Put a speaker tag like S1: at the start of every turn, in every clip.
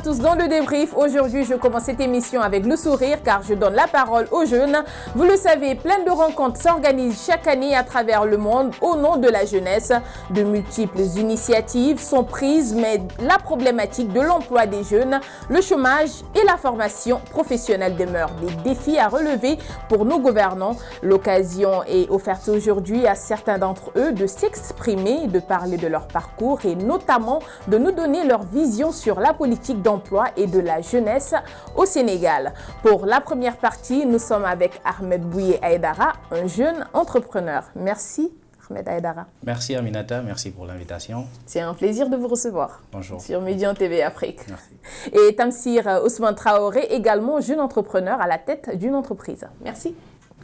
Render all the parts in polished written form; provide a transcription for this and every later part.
S1: tous dans le débrief. Aujourd'hui, je commence cette émission avec le sourire car je donne la parole aux jeunes. Vous le savez, plein de rencontres s'organisent chaque année à travers le monde au nom de la jeunesse. De multiples initiatives sont prises, mais la problématique de l'emploi des jeunes, le chômage et la formation professionnelle demeurent des défis à relever pour nos gouvernants. L'occasion est offerte aujourd'hui à certains d'entre eux de s'exprimer, de parler de leur parcours et notamment de nous donner leur vision sur la politique d'emploi et de la jeunesse au Sénégal. Pour la première partie, nous sommes avec Ahmed Bouye Aïdara, un jeune entrepreneur. Merci Ahmed Aïdara.
S2: Merci Aminata, merci pour l'invitation.
S1: C'est un plaisir de vous recevoir.
S2: Bonjour.
S1: Sur Médian TV Afrique.
S2: Merci.
S1: Et Tamsir Ousmane Traoré, également jeune entrepreneur à la tête d'une entreprise. Merci.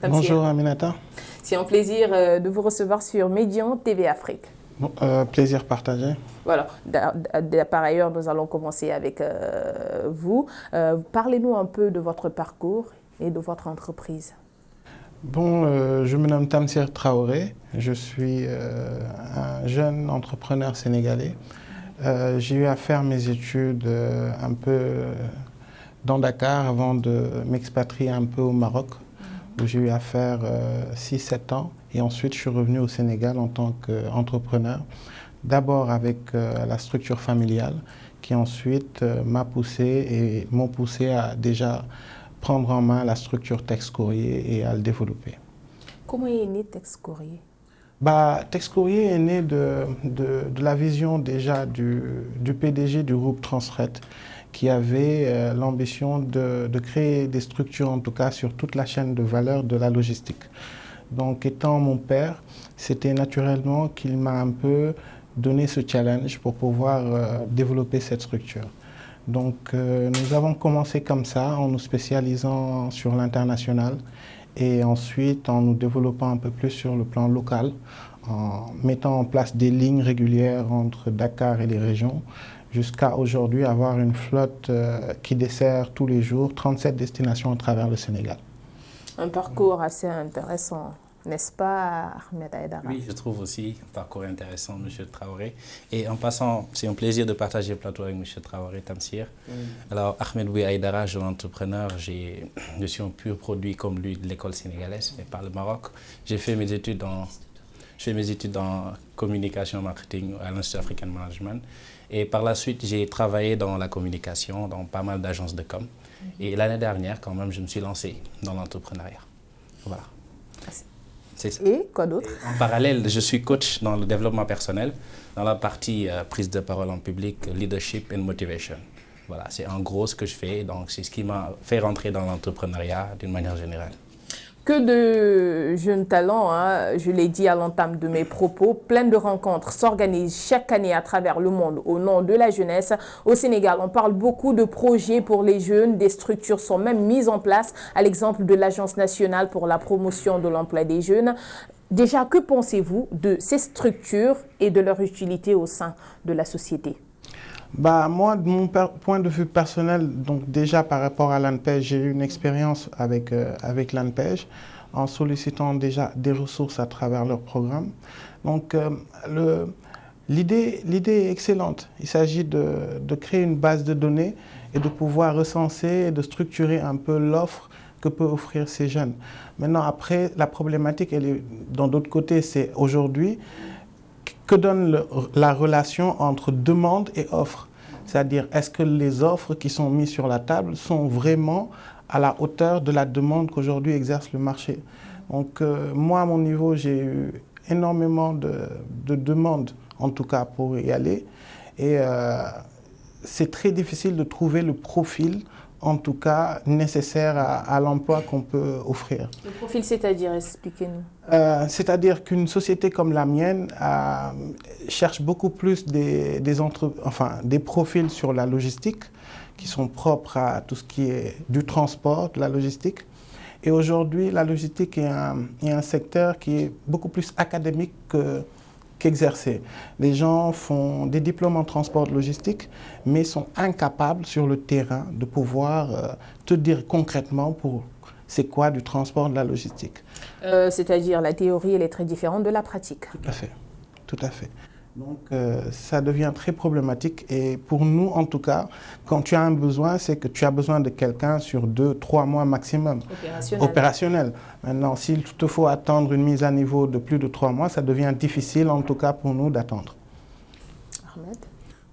S1: Tamsir.
S3: Bonjour Aminata.
S1: C'est un plaisir de vous recevoir sur Médian TV Afrique.
S3: Bon, plaisir partagé.
S1: Voilà. Par ailleurs, nous allons commencer avec vous. Parlez-nous un peu de votre parcours et de votre entreprise.
S3: Bon, je me nomme Tamsir Traoré. Je suis un jeune entrepreneur sénégalais. J'ai eu à faire mes études un peu dans Dakar avant de m'expatrier un peu au Maroc, où j'ai eu à faire 6-7 ans. Et ensuite, je suis revenu au Sénégal en tant qu'entrepreneur. D'abord avec la structure familiale, qui ensuite m'ont poussé à déjà prendre en main la structure Texte Courrier et à le développer.
S1: Comment est né Texte Courrier?
S3: Texte Courrier est né de la vision déjà du PDG du groupe Transfret, qui avait l'ambition de créer des structures, en tout cas sur toute la chaîne de valeur de la logistique. Donc, étant mon père, c'était naturellement qu'il m'a un peu donné ce challenge pour pouvoir développer cette structure. Donc, nous avons commencé comme ça, en nous spécialisant sur l'international et ensuite en nous développant un peu plus sur le plan local, en mettant en place des lignes régulières entre Dakar et les régions, jusqu'à aujourd'hui avoir une flotte qui dessert tous les jours 37 destinations à travers le Sénégal.
S1: Un parcours assez intéressant, n'est-ce pas, Ahmed Aïdara?
S2: Oui, je trouve aussi un parcours intéressant, M. Traoré. Et en passant, c'est un plaisir de partager le plateau avec M. Traoré, Tamsir. Alors, Ahmed Bouye Aïdara, jeune entrepreneur, je suis un pur produit comme lui de l'école sénégalaise, mais par le Maroc. J'ai fait mes études en communication marketing à l'Institut African Management. Et par la suite, j'ai travaillé dans la communication, dans pas mal d'agences de com. Et l'année dernière, quand même, je me suis lancé dans l'entrepreneuriat. Voilà. C'est ça.
S1: Et quoi d'autre?
S2: En parallèle, je suis coach dans le développement personnel, dans la partie prise de parole en public, leadership and motivation. Voilà, c'est en gros ce que je fais. Donc, c'est ce qui m'a fait rentrer dans l'entrepreneuriat d'une manière générale.
S1: Que de jeunes talents, hein, je l'ai dit à l'entame de mes propos, plein de rencontres s'organisent chaque année à travers le monde au nom de la jeunesse. Au Sénégal, on parle beaucoup de projets pour les jeunes, des structures sont même mises en place, à l'exemple de l'Agence nationale pour la promotion de l'emploi des jeunes. Déjà, que pensez-vous de ces structures et de leur utilité au sein de la société?
S3: Moi, de mon point de vue personnel, donc déjà par rapport à l'ANPEJ, j'ai eu une expérience avec l'ANPEJ en sollicitant déjà des ressources à travers leur programme. Donc l'idée est excellente. Il s'agit de créer une base de données et de pouvoir recenser et de structurer un peu l'offre que peuvent offrir ces jeunes. Maintenant, après, la problématique, elle est dans d'autres côtés, c'est aujourd'hui, que donne la relation entre demande et offre? C'est-à-dire, est-ce que les offres qui sont mises sur la table sont vraiment à la hauteur de la demande qu'aujourd'hui exerce le marché? Donc, moi, à mon niveau, j'ai eu énormément de demandes, en tout cas, pour y aller. Et c'est très difficile de trouver le profil, en tout cas, nécessaire à l'emploi qu'on peut offrir.
S1: Le profil, c'est-à-dire, expliquez-nous.
S3: C'est-à-dire qu'une société comme la mienne cherche beaucoup plus des profils sur la logistique qui sont propres à tout ce qui est du transport, de la logistique. Et aujourd'hui, la logistique est un secteur qui est beaucoup plus académique qu'exercé. Les gens font des diplômes en transport logistique, mais sont incapables sur le terrain de pouvoir te dire concrètement c'est quoi du transport de la logistique.
S1: C'est-à-dire la théorie, elle est très différente de la pratique.
S3: Tout à fait, tout à fait. Donc, ça devient très problématique. Et pour nous, en tout cas, quand tu as un besoin, c'est que tu as besoin de quelqu'un sur 2-3 mois maximum. Opérationnel. Maintenant, s'il te faut attendre une mise à niveau de plus de 3 mois, ça devient difficile, en tout cas pour nous, d'attendre.
S1: Ahmed?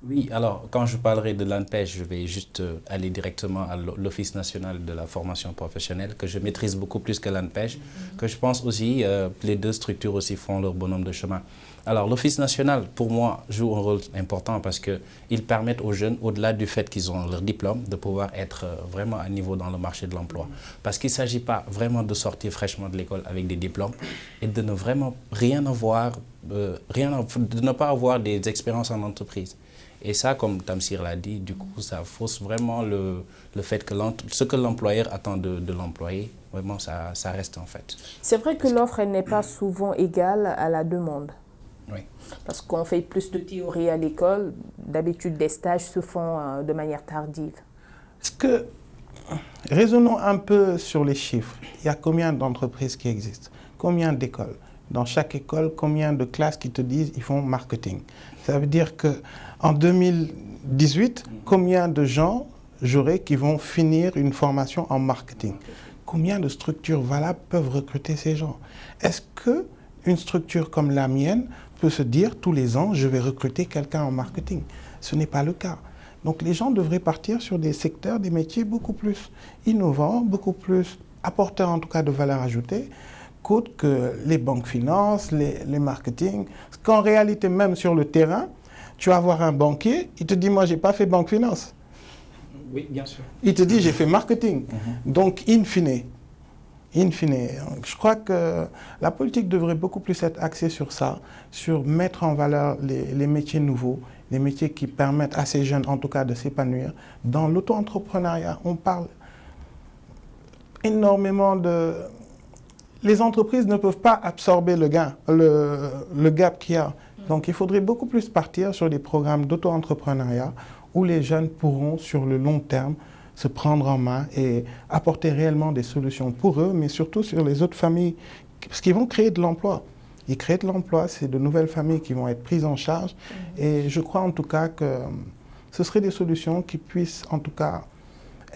S2: Oui, alors quand je parlerai de l'ANPEJ, je vais juste aller directement à l'Office national de la formation professionnelle, que je maîtrise beaucoup plus que l'ANPEJ, que je pense aussi, les deux structures aussi font leur bonhomme de chemin. Alors l'Office national, pour moi, joue un rôle important parce qu'ils permettent aux jeunes, au-delà du fait qu'ils ont leur diplôme, de pouvoir être vraiment à niveau dans le marché de l'emploi. Parce qu'il ne s'agit pas vraiment de sortir fraîchement de l'école avec des diplômes et de ne vraiment rien avoir, de ne pas avoir des expériences en entreprise. Et ça, comme Tamsir l'a dit, du coup, ça fausse vraiment le fait que ce que l'employeur attend de l'employé, vraiment, ça reste en fait.
S1: C'est vrai que l'offre n'est pas souvent égale à la demande.
S2: Oui.
S1: Parce qu'on fait plus de théorie à l'école, d'habitude des stages se font de manière tardive.
S3: Raisonnons un peu sur les chiffres. Il y a combien d'entreprises qui existent? Combien d'écoles? Dans chaque école, combien de classes qui te disent qu'ils font marketing? Ça veut dire qu'en 2018, combien de gens j'aurai qui vont finir une formation en marketing? Combien de structures valables peuvent recruter ces gens? Est-ce qu'une structure comme la mienne peut se dire tous les ans, je vais recruter quelqu'un en marketing? Ce n'est pas le cas. Donc les gens devraient partir sur des secteurs, des métiers beaucoup plus innovants, beaucoup plus apporteurs en tout cas de valeur ajoutée, qu'autres que les banques finances, les marketing. Parce qu'en réalité, même sur le terrain, tu vas voir un banquier, il te dit, moi, je n'ai pas fait banque finance.
S2: Oui, bien sûr.
S3: Il te dit, j'ai fait marketing. Donc, in fine, je crois que la politique devrait beaucoup plus être axée sur ça, sur mettre en valeur les métiers nouveaux, les métiers qui permettent à ces jeunes, en tout cas, de s'épanouir. Dans l'auto-entrepreneuriat, on parle énormément de... Les entreprises ne peuvent pas absorber le gap qu'il y a. Donc, il faudrait beaucoup plus partir sur des programmes d'auto-entrepreneuriat où les jeunes pourront, sur le long terme, se prendre en main et apporter réellement des solutions pour eux, mais surtout sur les autres familles, parce qu'ils vont créer de l'emploi. Ils créent de l'emploi, c'est de nouvelles familles qui vont être prises en charge. Et je crois en tout cas que ce seraient des solutions qui puissent, en tout cas,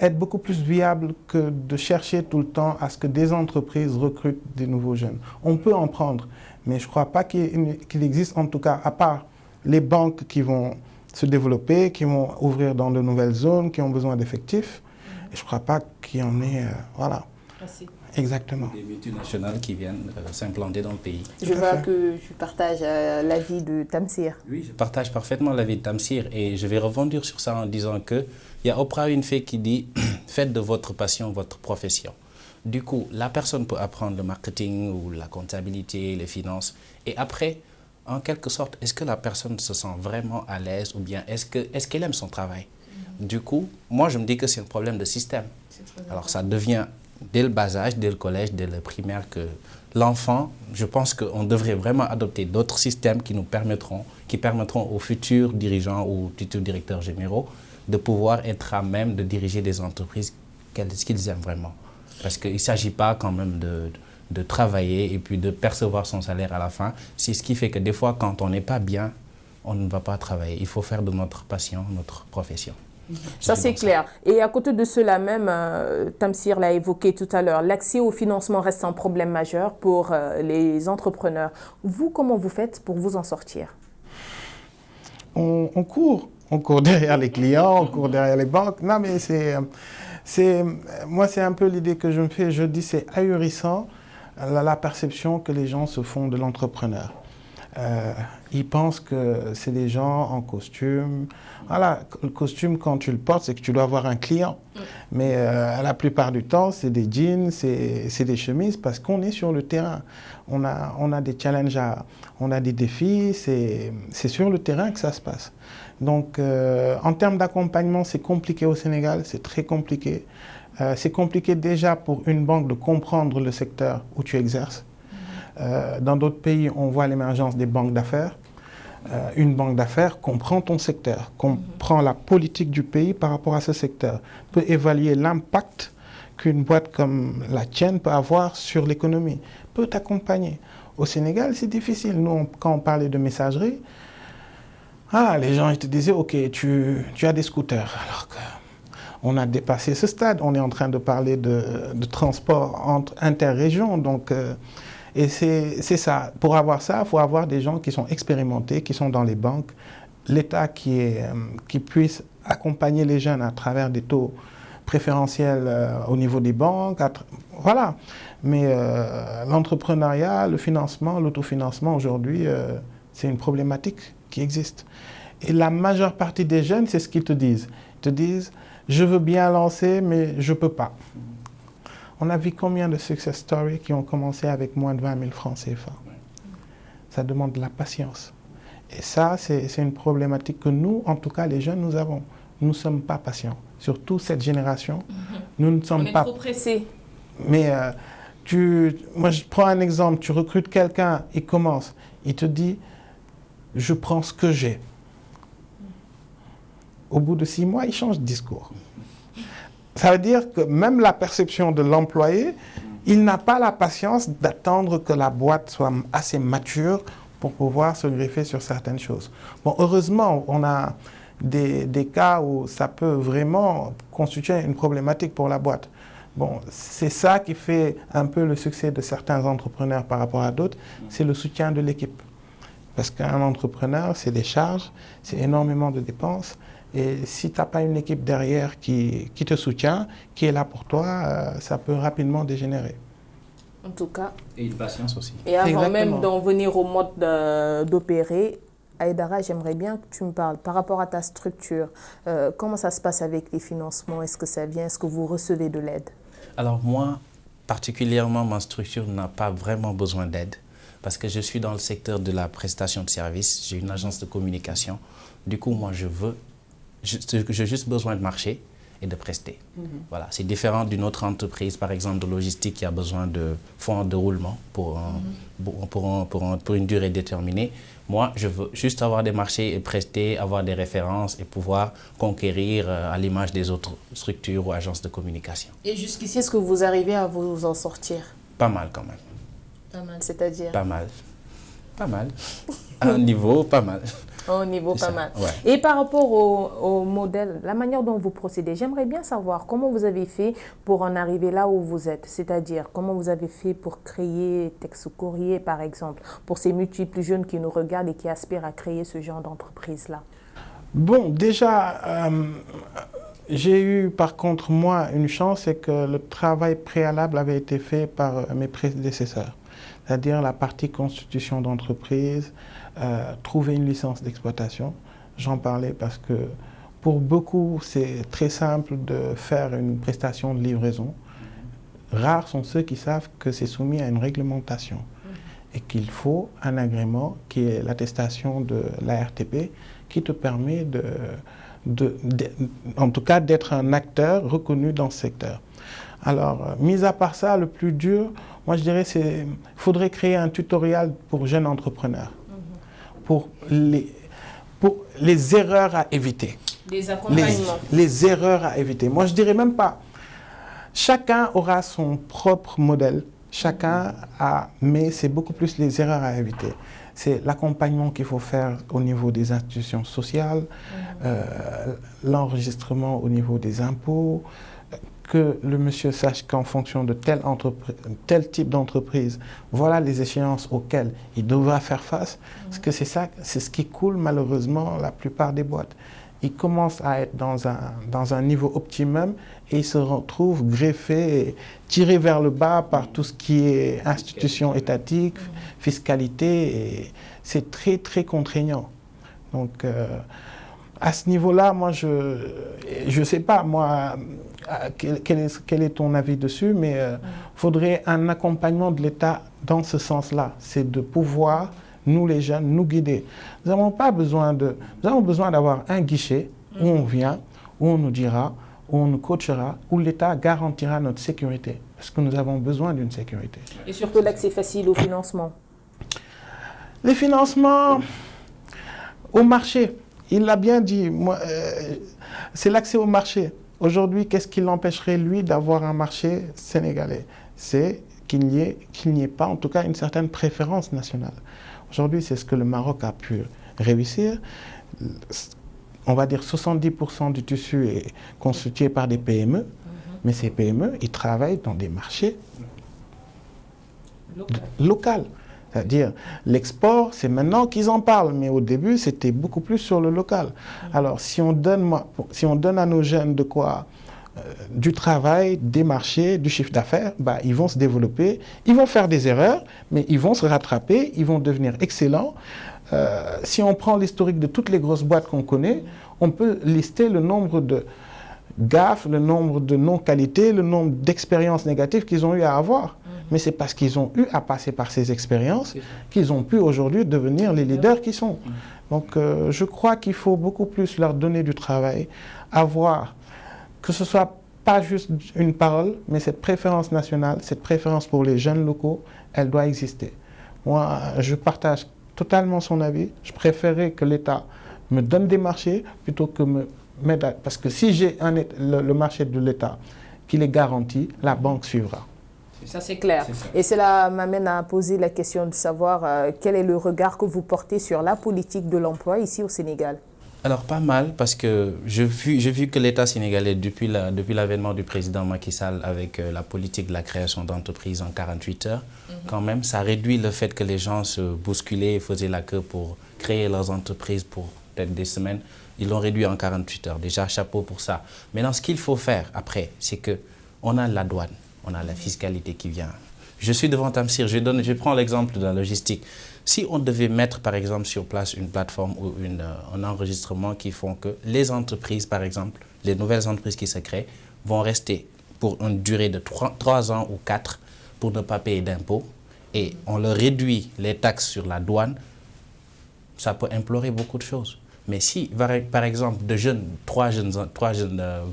S3: être beaucoup plus viable que de chercher tout le temps à ce que des entreprises recrutent des nouveaux jeunes. On peut en prendre, mais je ne crois pas qu'il existe, en tout cas, à part les banques qui vont se développer, qui vont ouvrir dans de nouvelles zones, qui ont besoin d'effectifs. Et je ne crois pas qu'il y en ait... voilà.
S1: Merci.
S3: Exactement.
S2: Des multinationales qui viennent s'implanter dans le pays.
S1: Je vois que tu partages l'avis de Tamsir.
S2: Oui, je partage parfaitement l'avis de Tamsir et je vais rebondir sur ça en disant qu'il y a Oprah Winfrey qui dit « Faites de votre passion votre profession ». Du coup, la personne peut apprendre le marketing ou la comptabilité, les finances. Et après, en quelque sorte, est-ce que la personne se sent vraiment à l'aise ou bien est-ce qu'elle aime son travail? Du coup, moi, je me dis que c'est un problème de système. Alors, ça devient dès le bas âge, dès le collège, dès le primaire, que l'enfant, je pense qu'on devrait vraiment adopter d'autres systèmes qui permettront aux futurs dirigeants ou futurs directeurs généraux de pouvoir être à même de diriger des entreprises qu'ils aiment vraiment. Parce qu'il ne s'agit pas quand même de travailler et puis de percevoir son salaire à la fin. C'est ce qui fait que des fois, quand on n'est pas bien, on ne va pas travailler. Il faut faire de notre passion notre profession.
S1: Ça, c'est clair. Et à côté de cela même, Tamsir l'a évoqué tout à l'heure, l'accès au financement reste un problème majeur pour les entrepreneurs. Vous, comment vous faites pour vous en sortir?
S3: On court derrière les clients, on court derrière les banques. Non, mais moi, c'est un peu l'idée que je me fais. Je dis c'est ahurissant la perception que les gens se font de l'entrepreneur. Ils pensent que c'est des gens en costume. Voilà, le costume, quand tu le portes, c'est que tu dois avoir un client. Mais la plupart du temps, c'est des jeans, c'est des chemises, parce qu'on est sur le terrain. On a des challenges, on a des défis, c'est sur le terrain que ça se passe. Donc, en termes d'accompagnement, c'est compliqué au Sénégal, c'est très compliqué. C'est compliqué déjà pour une banque de comprendre le secteur où tu exerces. Dans d'autres pays, on voit l'émergence des banques d'affaires. Une banque d'affaires comprend ton secteur, comprend la politique du pays par rapport à ce secteur, peut évaluer l'impact qu'une boîte comme la tienne peut avoir sur l'économie, peut t'accompagner. Au Sénégal, c'est difficile. Nous, quand on parlait de messagerie, Ah, les gens ils te disaient, ok, tu as des scooters. Alors qu'on a dépassé ce stade. On est en train de parler de transport interrégions. Donc, et c'est ça. Pour avoir ça, il faut avoir des gens qui sont expérimentés, qui sont dans les banques. L'État qui puisse accompagner les jeunes à travers des taux préférentiels au niveau des banques. Voilà. Mais l'entrepreneuriat, le financement, l'autofinancement aujourd'hui, c'est une problématique qui existe. Et la majeure partie des jeunes, c'est ce qu'ils te disent. Ils te disent, je veux bien lancer, mais je ne peux pas. On a vu combien de success stories qui ont commencé avec moins de 20 000 francs CFA. Ça demande de la patience. Et ça, c'est une problématique que nous, en tout cas les jeunes, nous avons. Nous ne sommes pas patients. Surtout cette génération, nous ne sommes pas...
S1: On est trop pressés.
S3: Mais moi, je prends un exemple. Tu recrutes quelqu'un, il commence. Il te dit, je prends ce que j'ai. Au bout de 6 mois, il change de discours. Ça veut dire que même la perception de l'employé, il n'a pas la patience d'attendre que la boîte soit assez mature pour pouvoir se greffer sur certaines choses. Bon, heureusement, on a des cas où ça peut vraiment constituer une problématique pour la boîte. Bon, c'est ça qui fait un peu le succès de certains entrepreneurs par rapport à d'autres, c'est le soutien de l'équipe. Parce qu'un entrepreneur, c'est des charges, c'est énormément de dépenses. Et si tu n'as pas une équipe derrière qui te soutient, qui est là pour toi, ça peut rapidement dégénérer.
S1: En tout cas.
S2: Et une patience aussi.
S1: Et avant
S3: Exactement.
S1: même d'en venir au mode d'opérer, Aïdara, j'aimerais bien que tu me parles par rapport à ta structure. Comment ça se passe avec les financements? Est-ce que ça vient? Est-ce que vous recevez de l'aide?
S2: Alors moi, particulièrement, ma structure n'a pas vraiment besoin d'aide parce que je suis dans le secteur de la prestation de services. J'ai une agence de communication. Du coup, moi, j'ai juste besoin de marcher et de prester. Voilà, c'est différent d'une autre entreprise, par exemple de logistique, qui a besoin de fonds de roulement pour une durée déterminée. Moi, je veux juste avoir des marchés et prester, avoir des références et pouvoir conquérir à l'image des autres structures ou agences de communication.
S1: Et jusqu'ici, est-ce que vous arrivez à vous en sortir?
S2: Pas mal quand même.
S1: Pas mal, c'est-à-dire?
S2: Pas mal. Pas mal. À un niveau, pas mal.
S1: Au niveau pas mal.
S2: Ouais.
S1: Et par rapport au modèle, la manière dont vous procédez, j'aimerais bien savoir comment vous avez fait pour en arriver là où vous êtes. C'est-à-dire, comment vous avez fait pour créer Texte Courrier, par exemple, pour ces multiples jeunes qui nous regardent et qui aspirent à créer ce genre d'entreprise-là.
S3: Bon, déjà, j'ai eu par contre, moi, une chance, c'est que le travail préalable avait été fait par mes prédécesseurs. C'est-à-dire la partie constitution d'entreprise, trouver une licence d'exploitation. J'en parlais parce que pour beaucoup, c'est très simple de faire une prestation de livraison. Rares sont ceux qui savent que c'est soumis à une réglementation et qu'il faut un agrément qui est l'attestation de l'ARTP qui te permet en tout cas d'être un acteur reconnu dans ce secteur. Alors, mis à part ça, le plus dur, moi je dirais, il faudrait créer un tutoriel pour jeunes entrepreneurs, pour les erreurs à éviter.
S1: Des accompagnements.
S3: Les erreurs à éviter. Moi je dirais même pas, chacun aura son propre modèle, mais c'est beaucoup plus les erreurs à éviter. C'est l'accompagnement qu'il faut faire au niveau des institutions sociales, l'enregistrement au niveau des impôts, que le monsieur sache qu'en fonction de tel type d'entreprise, voilà les échéances auxquelles il devra faire face. Parce que c'est ce qui coule malheureusement la plupart des boîtes. Ils commencent à être dans un niveau optimum et ils se retrouvent greffés, tirés vers le bas par tout ce qui est institution étatique, fiscalité. Et c'est très, très contraignant. Donc, à ce niveau-là, moi, je sais pas, moi, quel est ton avis dessus, mais il faudrait un accompagnement de l'État dans ce sens-là. C'est de pouvoir, nous les jeunes, nous guider. Nous avons besoin d'avoir un guichet où on vient, où on nous dira, où on nous coachera, où l'État garantira notre sécurité. Parce que nous avons besoin d'une sécurité.
S1: Et surtout l'accès facile au financement.
S3: Les financements au marché. Il l'a bien dit, c'est l'accès au marché. Aujourd'hui, qu'est-ce qui l'empêcherait, lui, d'avoir un marché sénégalais? C'est qu'il n'y ait pas, en tout cas, une certaine préférence nationale. Aujourd'hui, c'est ce que le Maroc a pu réussir, on va dire 70% du tissu est constitué par des PME, mais ces PME, ils travaillent dans des marchés locaux. C'est-à-dire, l'export, c'est maintenant qu'ils en parlent, mais au début, c'était beaucoup plus sur le local. Alors, si on donne à nos jeunes de quoi du travail, des marchés, du chiffre d'affaires, bah, ils vont se développer, ils vont faire des erreurs, mais ils vont se rattraper, ils vont devenir excellents. Si on prend l'historique de toutes les grosses boîtes qu'on connaît, on peut lister le nombre de gaffes, le nombre de non-qualités, le nombre d'expériences négatives qu'ils ont eu à avoir. Mais c'est parce qu'ils ont eu à passer par ces expériences qu'ils ont pu aujourd'hui devenir les leaders qu'ils sont. Donc je crois qu'il faut beaucoup plus leur donner du travail, avoir, que ce soit pas juste une parole, mais cette préférence nationale, cette préférence pour les jeunes locaux, elle doit exister. Moi, je partage totalement son avis. Je préférerais que l'État me donne des marchés plutôt que me mette... Parce que si j'ai le marché de l'État qui les garantit, la banque suivra.
S1: Ça, c'est clair. Et cela m'amène à poser la question de savoir quel est le regard que vous portez sur la politique de l'emploi ici au Sénégal.
S2: Alors, pas mal, parce que j'ai vu que l'État sénégalais, depuis l'avènement du président Macky Sall avec la politique de la création d'entreprises en 48 heures, quand même, ça réduit le fait que les gens se bousculaient et faisaient la queue pour créer leurs entreprises pour peut-être des semaines. Ils l'ont réduit en 48 heures. Déjà, chapeau pour ça. Maintenant, ce qu'il faut faire après, c'est qu'on a la douane, on a la fiscalité qui vient. Je suis devant Tamsir, je prends l'exemple de la logistique. Si on devait mettre, par exemple, sur place une plateforme ou un enregistrement qui font que les entreprises, par exemple, les nouvelles entreprises qui se créent, vont rester pour une durée de 3 ans ou 4 pour ne pas payer d'impôts, et on leur réduit les taxes sur la douane, ça peut implorer beaucoup de choses. Mais si, par exemple, trois jeunes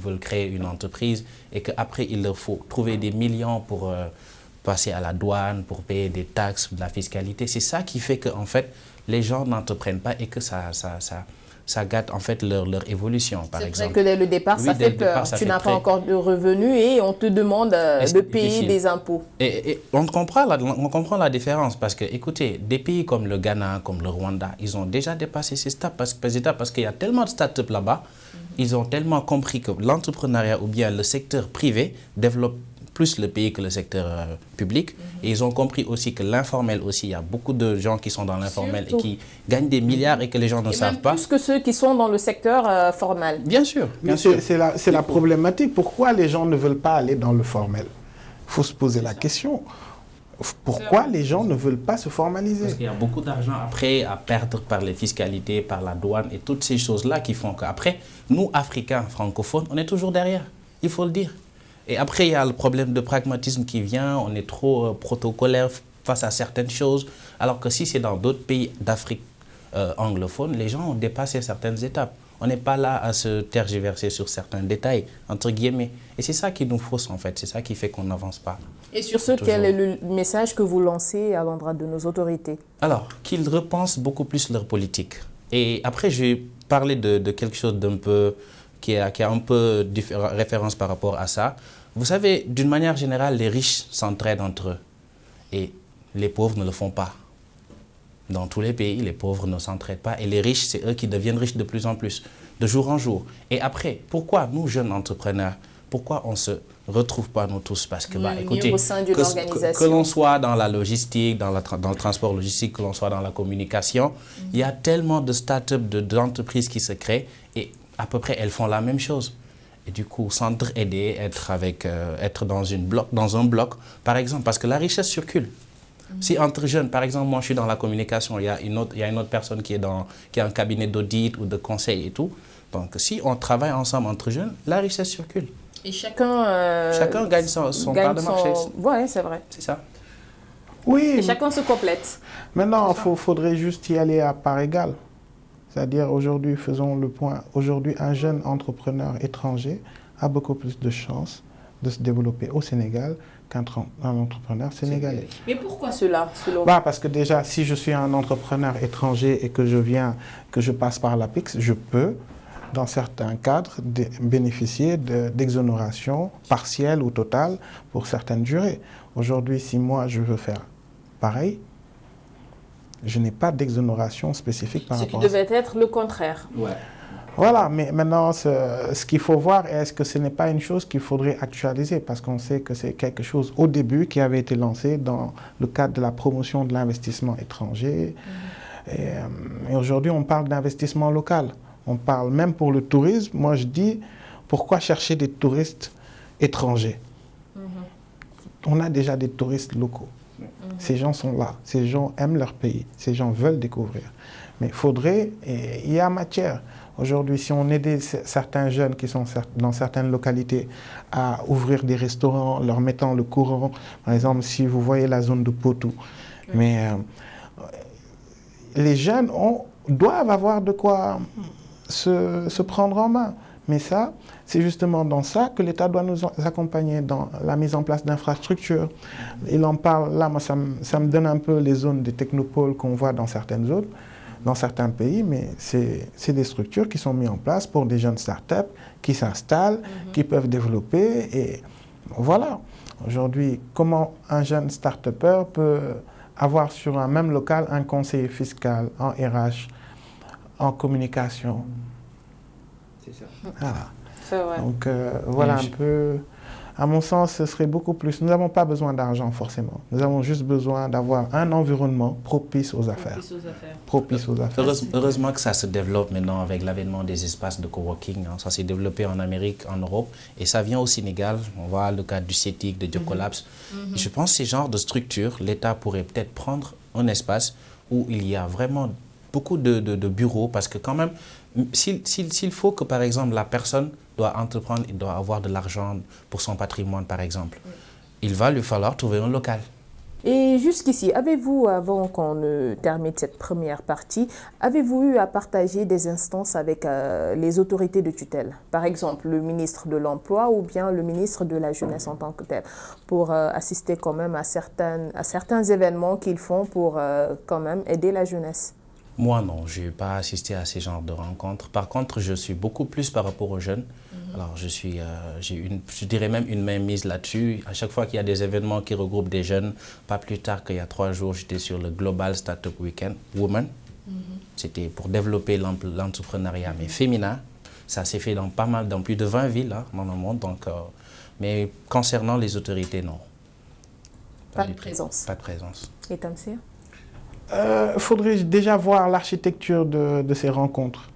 S2: veulent créer une entreprise et qu'après, il leur faut trouver des millions pour passer à la douane, pour payer des taxes, de la fiscalité, c'est ça qui fait que en fait, les gens n'entreprennent pas et que ça gâte en fait leur évolution, par exemple.
S1: C'est vrai que dès le départ, ça fait peur. Tu n'as pas encore de revenus et on te demande de payer des impôts.
S2: Et on comprend la différence parce que, écoutez, des pays comme le Ghana, comme le Rwanda, ils ont déjà dépassé ces étapes parce qu'il y a tellement de start-up là-bas, ils ont tellement compris que l'entrepreneuriat ou bien le secteur privé développe plus le pays que le secteur public. Et ils ont compris aussi que l'informel aussi, il y a beaucoup de gens qui sont dans l'informel et qui gagnent des milliards et que les gens ne savent pas.
S1: Plus que ceux qui sont dans le secteur formel.
S2: Bien sûr, bien sûr.
S3: C'est la problématique. Pourquoi les gens ne veulent pas aller dans le formel? Il faut se poser la question. Pourquoi les gens ne veulent pas se formaliser?
S2: Parce qu'il y a beaucoup d'argent après à perdre par les fiscalités, par la douane et toutes ces choses-là qui font qu'après, nous, Africains, francophones, on est toujours derrière. Il faut le dire. Et après, il y a le problème de pragmatisme qui vient, on est trop protocolaire face à certaines choses, alors que si c'est dans d'autres pays d'Afrique anglophone, les gens ont dépassé certaines étapes. On n'est pas là à se tergiverser sur certains détails, entre guillemets. Et c'est ça qui nous fausse en fait, c'est ça qui fait qu'on n'avance pas.
S1: Et sur ce, quel est le message que vous lancez à l'endroit de nos autorités? Alors,
S2: qu'ils repensent beaucoup plus leur politique. Et après, je vais parler de quelque chose d'un peu... qui a un peu référence par rapport à ça. Vous savez, d'une manière générale, les riches s'entraident entre eux et les pauvres ne le font pas. Dans tous les pays, les pauvres ne s'entraident pas et les riches, c'est eux qui deviennent riches de plus en plus, de jour en jour. Et après, pourquoi nous, jeunes entrepreneurs, pourquoi on ne se retrouve pas nous tous? Parce que, écoutez, que l'on soit dans la logistique, dans le transport logistique, que l'on soit dans la communication, il y a tellement de start-up, d'entreprises qui se créent et à peu près, elles font la même chose. Et du coup, s'entraider, être dans un bloc, par exemple, parce que la richesse circule. Si entre jeunes, par exemple, moi je suis dans la communication, il y a une autre personne qui a un cabinet d'audit ou de conseil et tout. Donc, si on travaille ensemble entre jeunes, la richesse circule.
S1: Et chacun
S2: gagne son part de marché.
S1: Oui, c'est vrai.
S2: C'est ça.
S3: Oui.
S1: Et chacun se complète.
S3: Maintenant, il faudrait juste y aller à part égale. C'est-à-dire, aujourd'hui, faisons le point, aujourd'hui, un jeune entrepreneur étranger a beaucoup plus de chances de se développer au Sénégal qu'un entrepreneur sénégalais.
S1: Mais pourquoi cela, selon vous?
S3: Parce que déjà, si je suis un entrepreneur étranger et que je passe par l'APIX, je peux, dans certains cadres, bénéficier d'exonération partielle ou totale pour certaines durées. Aujourd'hui, si moi, je veux faire pareil, Je n'ai pas d'exonération spécifique par rapport à ça.
S1: Ce qui devait être le contraire.
S2: Ouais.
S3: Voilà, mais maintenant, ce qu'il faut voir, est-ce que ce n'est pas une chose qu'il faudrait actualiser, parce qu'on sait que c'est quelque chose au début qui avait été lancé dans le cadre de la promotion de l'investissement étranger. Et aujourd'hui, on parle d'investissement local. On parle même pour le tourisme. Moi, je dis, pourquoi chercher des touristes étrangers? On a déjà des touristes locaux. Ces gens sont là. Ces gens aiment leur pays. Ces gens veulent découvrir. Mais il faudrait, et il y a matière. Aujourd'hui, si on aidait certains jeunes qui sont dans certaines localités à ouvrir des restaurants, leur mettant le courant, par exemple, si vous voyez la zone de Potou, mais les jeunes doivent avoir de quoi se prendre en main. Mais ça, c'est justement dans ça que l'État doit nous accompagner dans la mise en place d'infrastructures. Il en parle, là, moi, ça me donne un peu les zones des technopoles qu'on voit dans certaines zones, dans certains pays, mais c'est des structures qui sont mises en place pour des jeunes startups qui s'installent, qui peuvent développer. Et voilà, aujourd'hui, comment un jeune start-upper peut avoir sur un même local un conseiller fiscal en RH, en communication.
S2: C'est ça.
S3: Voilà.
S1: C'est vrai.
S3: Donc voilà un peu, à mon sens, ce serait beaucoup plus. Nous n'avons pas besoin d'argent forcément. Nous avons juste besoin d'avoir un environnement propice aux affaires. Propice aux affaires.
S2: Heureusement que ça se développe maintenant avec l'avènement des espaces de coworking. Hein. Ça s'est développé en Amérique, en Europe, et ça vient au Sénégal. On voit le cas du CETIC, de Jocolabs. Je pense que ces genres de structures, l'État pourrait peut-être prendre un espace où il y a vraiment beaucoup de bureaux, parce que quand même, s'il faut que, par exemple, la personne doit entreprendre, il doit avoir de l'argent pour son patrimoine, par exemple, il va lui falloir trouver un local.
S1: Et jusqu'ici, avez-vous, avant qu'on ne termine cette première partie, avez-vous eu à partager des instances avec les autorités de tutelle? Par exemple, le ministre de l'Emploi ou bien le ministre de la Jeunesse en tant que tel, pour assister quand même à certains événements qu'ils font pour quand même aider la jeunesse?
S2: Moi, non, je n'ai pas assisté à ces genres de rencontres. Par contre, je suis beaucoup plus par rapport aux jeunes. Alors, je dirais même une main mise là-dessus. À chaque fois qu'il y a des événements qui regroupent des jeunes, pas plus tard qu'il y a 3 jours, j'étais sur le Global Startup Weekend Women. C'était pour développer l'entrepreneuriat, mais féminin. Ça s'est fait dans plus de 20 villes hein, dans le monde. Donc, mais concernant les autorités, non.
S1: Pas de présence.
S2: Pas de présence.
S1: Et Tamsir?
S3: Faudrait déjà voir l'architecture de ces rencontres.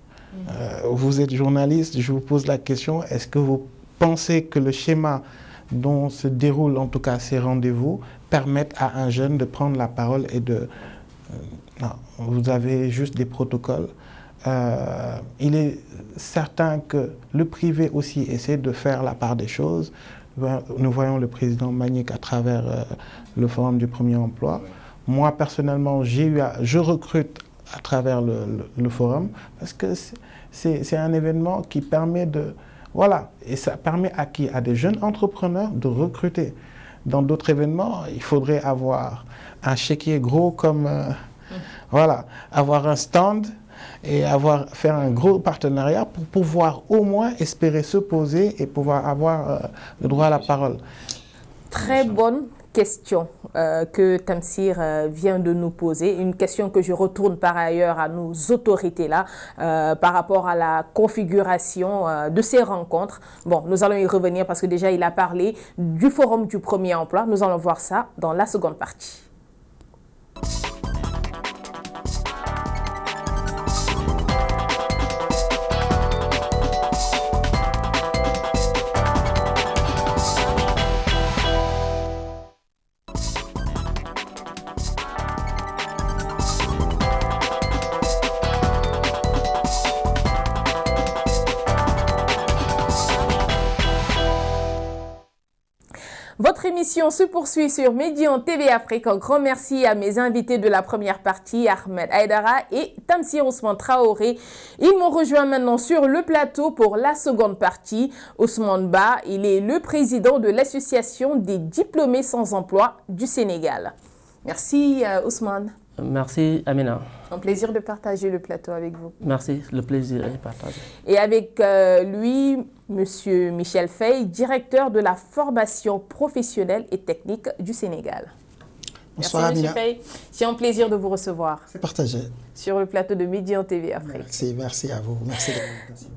S3: Vous êtes journaliste, je vous pose la question, est-ce que vous pensez que le schéma dont se déroulent en tout cas ces rendez-vous permettent à un jeune de prendre la parole et de... non, vous avez juste des protocoles. Il est certain que le privé aussi essaie de faire la part des choses. Nous voyons le président Mbagnick à travers le Forum du Premier Emploi. Moi, personnellement, je recrute à travers le forum parce que c'est un événement qui permet de... Voilà, et ça permet à qui? À des jeunes entrepreneurs de recruter. Dans d'autres événements, il faudrait avoir un chéquier gros comme... voilà, avoir un stand et faire un gros partenariat pour pouvoir au moins espérer se poser et pouvoir avoir le droit à la parole.
S1: Très bonne question que Tamsir vient de nous poser, une question que je retourne par ailleurs à nos autorités là par rapport à la configuration de ces rencontres. Bon, nous allons y revenir parce que déjà il a parlé du Forum du Premier Emploi. Nous allons voir ça dans la seconde partie. Votre émission se poursuit sur Médian TV Afrique. Un grand merci à mes invités de la première partie, Ahmed Aïdara et Tamsir Ousmane Traoré. Ils m'ont rejoint maintenant sur le plateau pour la seconde partie. Ousmane Ba, il est le président de l'association des diplômés sans emploi du Sénégal. Merci Ousmane.
S4: Merci Amina.
S1: Un plaisir de partager le plateau avec vous.
S4: Merci, le plaisir est partagé.
S1: Et avec lui, Monsieur Michel Faye, directeur de la formation professionnelle et technique du Sénégal.
S5: Bonsoir
S1: Merci,
S5: Amina.
S1: M. Faye. C'est un plaisir de vous recevoir.
S5: C'est partagé.
S1: Sur le plateau de Midi en TV Afrique.
S5: Merci à vous. Merci de l'invitation.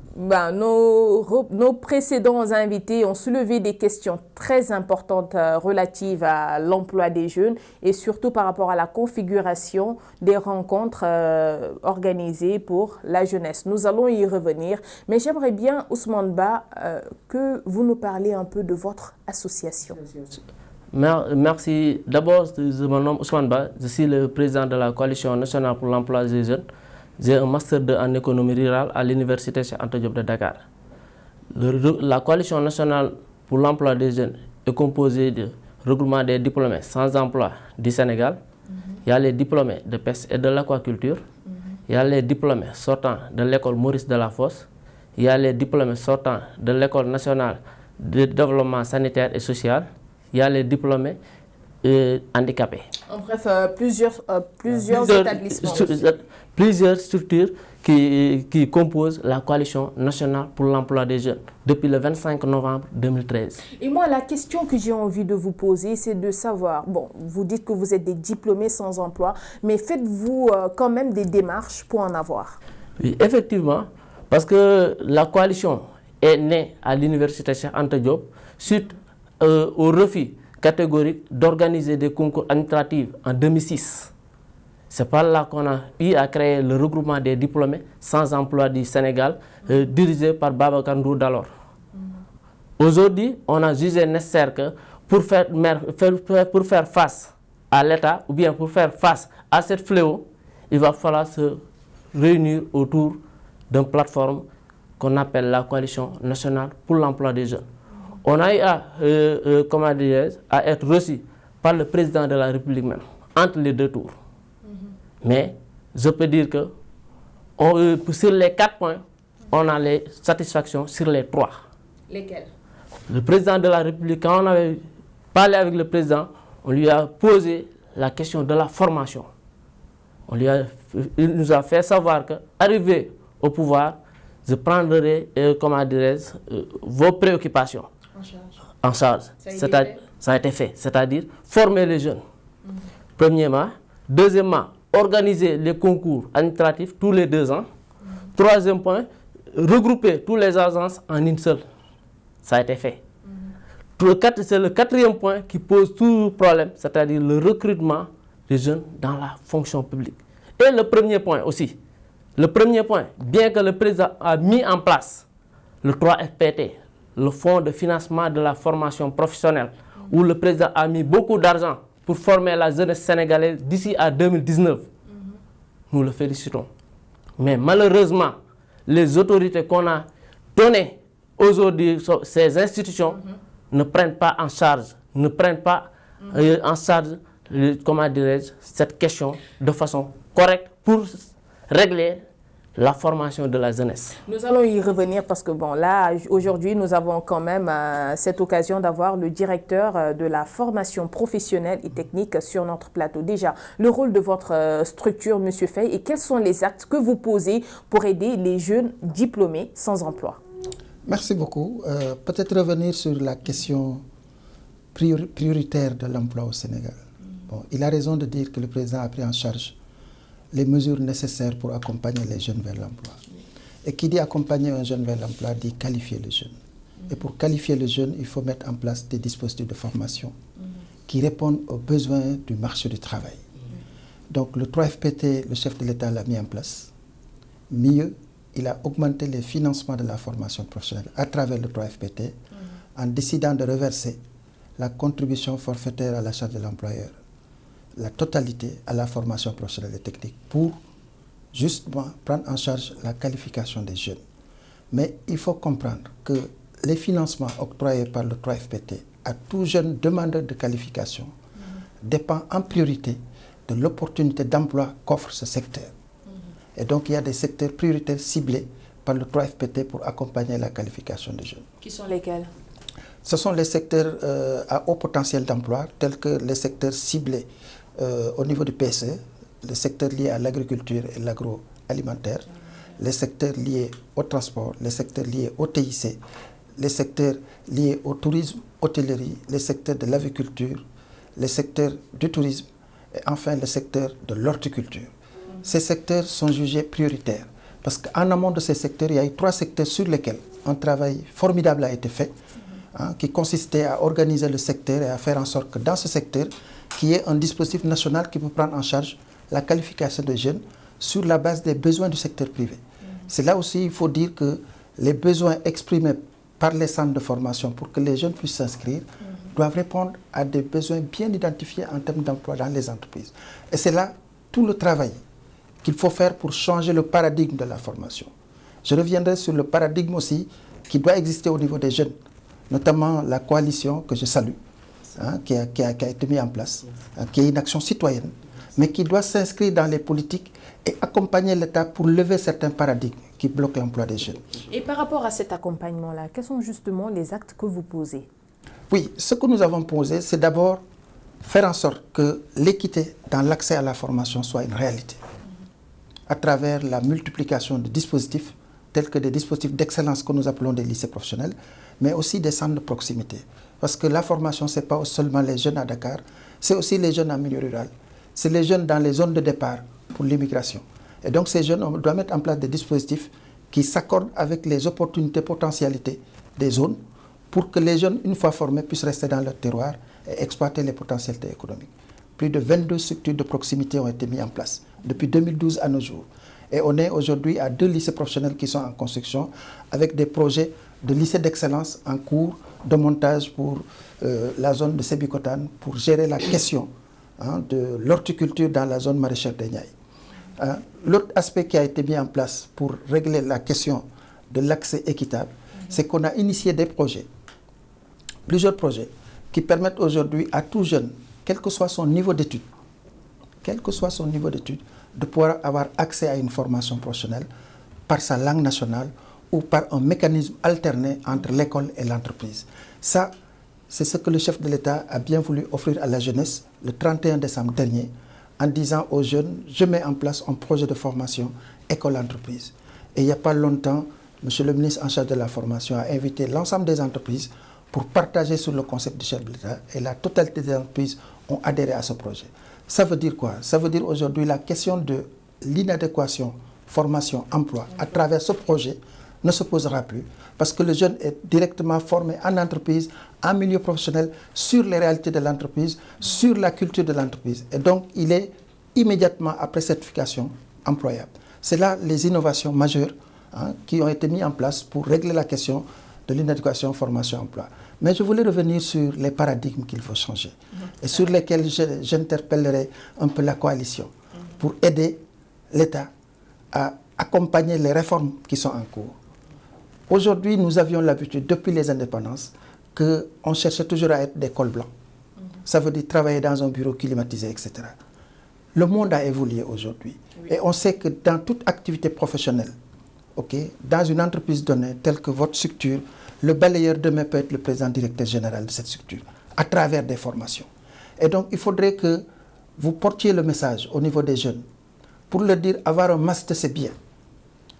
S1: Nos précédents invités ont soulevé des questions très importantes relatives à l'emploi des jeunes et surtout par rapport à la configuration des rencontres organisées pour la jeunesse. Nous allons y revenir, mais j'aimerais bien, Ousmane Ba, que vous nous parliez un peu de votre association.
S4: Merci. D'abord, je me nomme Ousmane Ba, je suis le président de la Coalition nationale pour l'emploi des jeunes. J'ai un master 2 en économie rurale à l'université Cheikh Anta Diop de Dakar. La Coalition nationale pour l'emploi des jeunes est composée de regroupement des diplômés sans emploi du Sénégal. Il y a les diplômés de pêche et de l'aquaculture. Il y a les diplômés sortant de l'école Maurice Delafosse. Il y a les diplômés sortant de l'école nationale de développement sanitaire et social. Il y a les diplômés handicapés.
S1: En bref, plusieurs établissements.
S4: Plusieurs structures qui composent la Coalition nationale pour l'emploi des jeunes depuis le 25 novembre 2013.
S1: Et moi, la question que j'ai envie de vous poser, c'est de savoir, bon, vous dites que vous êtes des diplômés sans emploi, mais faites-vous quand même des démarches pour en avoir?
S4: Oui, effectivement, parce que la coalition est née à l'université Cheikh Anta Diop suite au refus catégorique d'organiser des concours administratifs en 2006. C'est par là qu'on a eu à créer le regroupement des diplômés sans emploi du Sénégal, dirigé par Babacar Ndour d'alors. Aujourd'hui, on a jugé nécessaire que pour faire face à l'État, ou bien pour faire face à cette fléau, il va falloir se réunir autour d'une plateforme qu'on appelle la Coalition nationale pour l'emploi des jeunes. On a eu à être reçu par le président de la République même, entre les deux tours. Mais je peux dire que sur les 4 points, on a les satisfactions sur les 3.
S1: Lesquels?
S4: Le président de la République, quand on avait parlé avec le président, on lui a posé la question de la formation. Il nous a fait savoir qu'arrivé au pouvoir, je prendrai vos préoccupations en charge. Ça a été fait. C'est-à-dire former les jeunes. Premièrement. Deuxièmement, organiser les concours administratifs tous les 2 ans. Troisième point, regrouper toutes les agences en une seule. Ça a été fait. C'est le 4e point qui pose tout problème, c'est-à-dire le recrutement des jeunes dans la fonction publique. Et le premier point aussi. Le premier point, bien que le président a mis en place le 3FPT, le fonds de financement de la formation professionnelle, où le président a mis beaucoup d'argent pour former la jeunesse sénégalaise d'ici à 2019. Nous le félicitons. Mais malheureusement, les autorités qu'on a données aujourd'hui, ces institutions, ne prennent pas en charge, cette question de façon correcte pour régler la formation de la jeunesse.
S1: Nous allons y revenir parce que bon, là, aujourd'hui, nous avons quand même cette occasion d'avoir le directeur de la formation professionnelle et technique sur notre plateau. Déjà, le rôle de votre structure, M. Faye, et quels sont les actes que vous posez pour aider les jeunes diplômés sans emploi?
S5: Merci beaucoup. Peut-être revenir sur la question prioritaire de l'emploi au Sénégal. Bon, il a raison de dire que le président a pris en charge les mesures nécessaires pour accompagner les jeunes vers l'emploi. Et qui dit accompagner un jeune vers l'emploi dit qualifier le jeune. Et pour qualifier le jeune, il faut mettre en place des dispositifs de formation qui répondent aux besoins du marché du travail. Donc le 3FPT, le chef de l'État l'a mis en place. Mieux, il a augmenté les financements de la formation professionnelle à travers le 3FPT en décidant de reverser la contribution forfaitaire à la charge de l'employeur, la totalité à la formation professionnelle et technique pour justement prendre en charge la qualification des jeunes. Mais il faut comprendre que les financements octroyés par le 3FPT à tout jeune demandeur de qualification dépendent en priorité de l'opportunité d'emploi qu'offre ce secteur. Et donc il y a des secteurs prioritaires ciblés par le 3FPT pour accompagner la qualification des jeunes.
S1: Qui sont lesquels?
S5: Ce sont les secteurs à haut potentiel d'emploi, tels que les secteurs ciblés au niveau du PSE, les secteurs liés à l'agriculture et l'agroalimentaire, les secteurs liés au transport, les secteurs liés au TIC, les secteurs liés au tourisme, hôtellerie, les secteurs de l'aviculture, les secteurs du tourisme, et enfin le secteur de l'horticulture. Ces secteurs sont jugés prioritaires parce qu'en amont de ces secteurs, il y a eu 3 secteurs sur lesquels un travail formidable a été fait, qui consistait à organiser le secteur et à faire en sorte que dans ce secteur, qu'il y ait un dispositif national qui peut prendre en charge la qualification des jeunes sur la base des besoins du secteur privé. C'est là aussi, il faut dire que les besoins exprimés par les centres de formation pour que les jeunes puissent s'inscrire doivent répondre à des besoins bien identifiés en termes d'emploi dans les entreprises. Et c'est là tout le travail qu'il faut faire pour changer le paradigme de la formation. Je reviendrai sur le paradigme aussi qui doit exister au niveau des jeunes, notamment la coalition que je salue, qui a été mise en place, qui est une action citoyenne, mais qui doit s'inscrire dans les politiques et accompagner l'État pour lever certains paradigmes qui bloquent l'emploi des jeunes.
S1: Et par rapport à cet accompagnement-là, quels sont justement les actes que vous posez?
S5: Oui, ce que nous avons posé, c'est d'abord faire en sorte que l'équité dans l'accès à la formation soit une réalité, à travers la multiplication de dispositifs, tels que des dispositifs d'excellence que nous appelons des lycées professionnels, mais aussi des centres de proximité. Parce que la formation, ce n'est pas seulement les jeunes à Dakar, c'est aussi les jeunes en milieu rural, c'est les jeunes dans les zones de départ pour l'immigration. Et donc ces jeunes, on doit mettre en place des dispositifs qui s'accordent avec les opportunités, potentialités des zones pour que les jeunes, une fois formés, puissent rester dans leur terroir et exploiter les potentialités économiques. Plus de 22 structures de proximité ont été mises en place depuis 2012 à nos jours. Et on est aujourd'hui à 2 lycées professionnels qui sont en construction avec des projets de lycées d'excellence en cours de montage pour la zone de Sébikotane pour gérer la question de l'horticulture dans la zone maraîchère de Niayes. L'autre aspect qui a été mis en place pour régler la question de l'accès équitable, c'est qu'on a initié des projets, plusieurs projets, qui permettent aujourd'hui à tout jeune, quel que soit son niveau d'études, de pouvoir avoir accès à une formation professionnelle par sa langue nationale ou par un mécanisme alterné entre l'école et l'entreprise. Ça, c'est ce que le chef de l'État a bien voulu offrir à la jeunesse le 31 décembre dernier en disant aux jeunes, je mets en place un projet de formation école-entreprise. Et il n'y a pas longtemps, M. le ministre en charge de la formation a invité l'ensemble des entreprises pour partager sur le concept du chef de l'État et la totalité des entreprises ont adhéré à ce projet. Ça veut dire quoi? Ça veut dire aujourd'hui la question de l'inadéquation formation-emploi à travers ce projet ne se posera plus parce que le jeune est directement formé en entreprise, en milieu professionnel, sur les réalités de l'entreprise, sur la culture de l'entreprise. Et donc, il est immédiatement après certification employable. C'est là les innovations majeures qui ont été mises en place pour régler la question de l'inadéquation formation-emploi. Mais je voulais revenir sur les paradigmes qu'il faut changer et sur lesquels j'interpellerai un peu la coalition pour aider l'État à accompagner les réformes qui sont en cours. Aujourd'hui, nous avions l'habitude, depuis les indépendances, qu'on cherchait toujours à être des cols blancs. Ça veut dire travailler dans un bureau climatisé, etc. Le monde a évolué aujourd'hui. Et on sait que dans toute activité professionnelle, dans une entreprise donnée, telle que votre structure, le balayeur demain peut être le président directeur général de cette structure, à travers des formations. Et donc, il faudrait que vous portiez le message au niveau des jeunes, pour leur dire, avoir un master, c'est bien,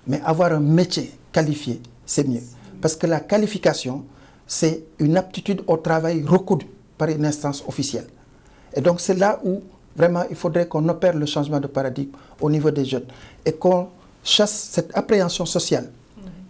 S5: mais avoir un métier qualifié, c'est mieux. Parce que la qualification, c'est une aptitude au travail reconnue par une instance officielle. Et donc, c'est là où, vraiment, il faudrait qu'on opère le changement de paradigme au niveau des jeunes et qu'on chasse cette appréhension sociale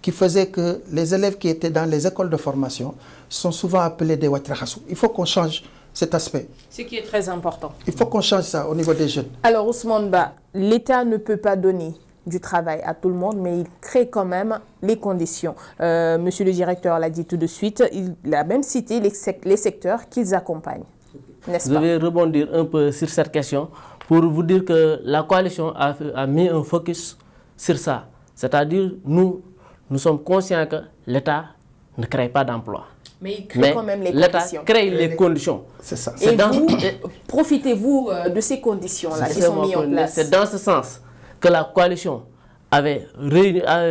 S5: qui faisait que les élèves qui étaient dans les écoles de formation sont souvent appelés des watrahassou. Il faut qu'on change cet aspect.
S1: Ce qui est très important.
S5: Il faut qu'on change ça au niveau des jeunes.
S1: Alors Ousmane Ba, l'État ne peut pas donner du travail à tout le monde, mais il crée quand même les conditions. Monsieur le directeur l'a dit tout de suite, il a même cité les secteurs qu'ils accompagnent. N'est-ce pas?
S4: Je vais rebondir un peu sur cette question pour vous dire que la coalition a mis un focus sur ça. C'est-à-dire, nous sommes conscients que l'État ne crée pas d'emploi.
S1: Mais il crée quand même les conditions.
S4: L'État crée les conditions.
S5: C'est ça.
S1: Et vous, profitez-vous de ces conditions-là qui sont mises en place? C'est
S4: dans ce sens que la coalition avait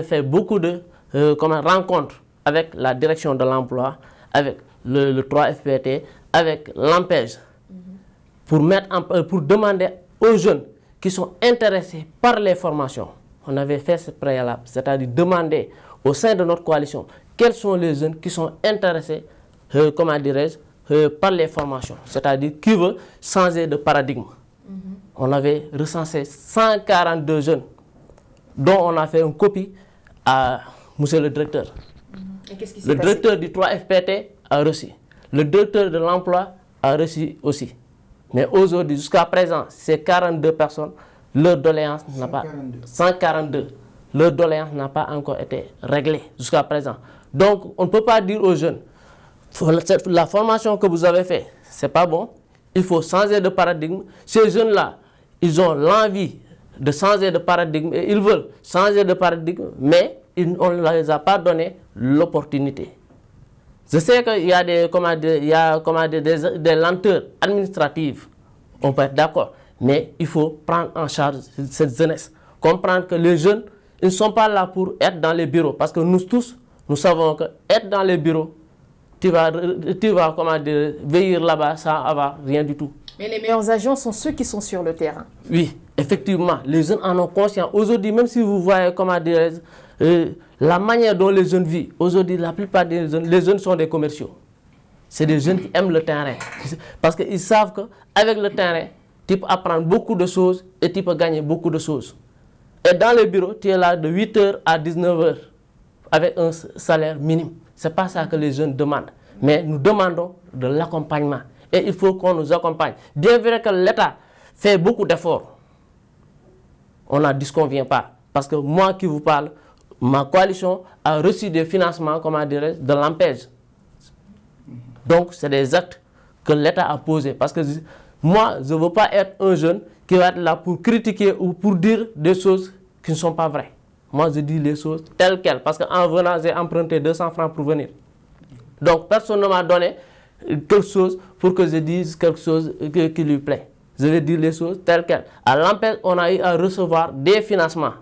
S4: fait beaucoup de rencontres avec la direction de l'emploi, avec le 3FPT, avec l'AMPEJ, pour demander aux jeunes qui sont intéressés par les formations. On avait fait ce préalable, c'est-à-dire demander au sein de notre coalition quels sont les jeunes qui sont intéressés, par les formations, c'est-à-dire qui veulent changer de paradigme. On avait recensé 142 jeunes, dont on a fait une copie à monsieur le directeur.
S1: Et qu'est-ce qui s'est
S4: Le
S1: passé?
S4: directeur du 3FPT a reçu. Le directeur de l'emploi a reçu aussi. Mais aujourd'hui, jusqu'à présent, ces 42 personnes, leur doléance n'a pas... 142. Leur doléance n'a pas encore été réglée jusqu'à présent. Donc, on ne peut pas dire aux jeunes, la formation que vous avez faite, ce n'est pas bon. Il faut changer de paradigme. Ces jeunes-là, ils ont l'envie de changer de paradigme et ils veulent changer de paradigme, mais on ne les a pas donné l'opportunité. Je sais qu'il y a des lenteurs administratives, on peut être d'accord, mais il faut prendre en charge cette jeunesse. Comprendre que les jeunes, ils ne sont pas là pour être dans les bureaux, parce que nous tous, nous savons que être dans les bureaux, tu vas veiller là-bas sans avoir rien du tout.
S1: Mais les meilleurs agents sont ceux qui sont sur le terrain.
S4: Oui, effectivement, les jeunes en ont conscience. Aujourd'hui, même si vous voyez, la manière dont les jeunes vivent, aujourd'hui, la plupart des jeunes, les jeunes sont des commerciaux. C'est des jeunes qui aiment le terrain. Parce qu'ils savent qu'avec le terrain, tu peux apprendre beaucoup de choses et tu peux gagner beaucoup de choses. Et dans les bureaux, tu es là de 8h à 19h avec un salaire minime. Ce n'est pas ça que les jeunes demandent. Mais nous demandons de l'accompagnement. Et il faut qu'on nous accompagne. Bien vrai que l'État fait beaucoup d'efforts, on n'en disconvient pas. Parce que moi qui vous parle, ma coalition a reçu des financements, de l'ANPEJ. Donc, c'est des actes que l'État a posés. Parce que moi, je ne veux pas être un jeune qui va être là pour critiquer ou pour dire des choses qui ne sont pas vraies. Moi, je dis les choses telles quelles. Parce qu'en venant, j'ai emprunté 200 francs pour venir. Donc, personne ne m'a donné quelque chose pour que je dise quelque chose qui lui plaît. Je vais dire les choses telles quelles. À l'ANPEJ, on a eu à recevoir des financements.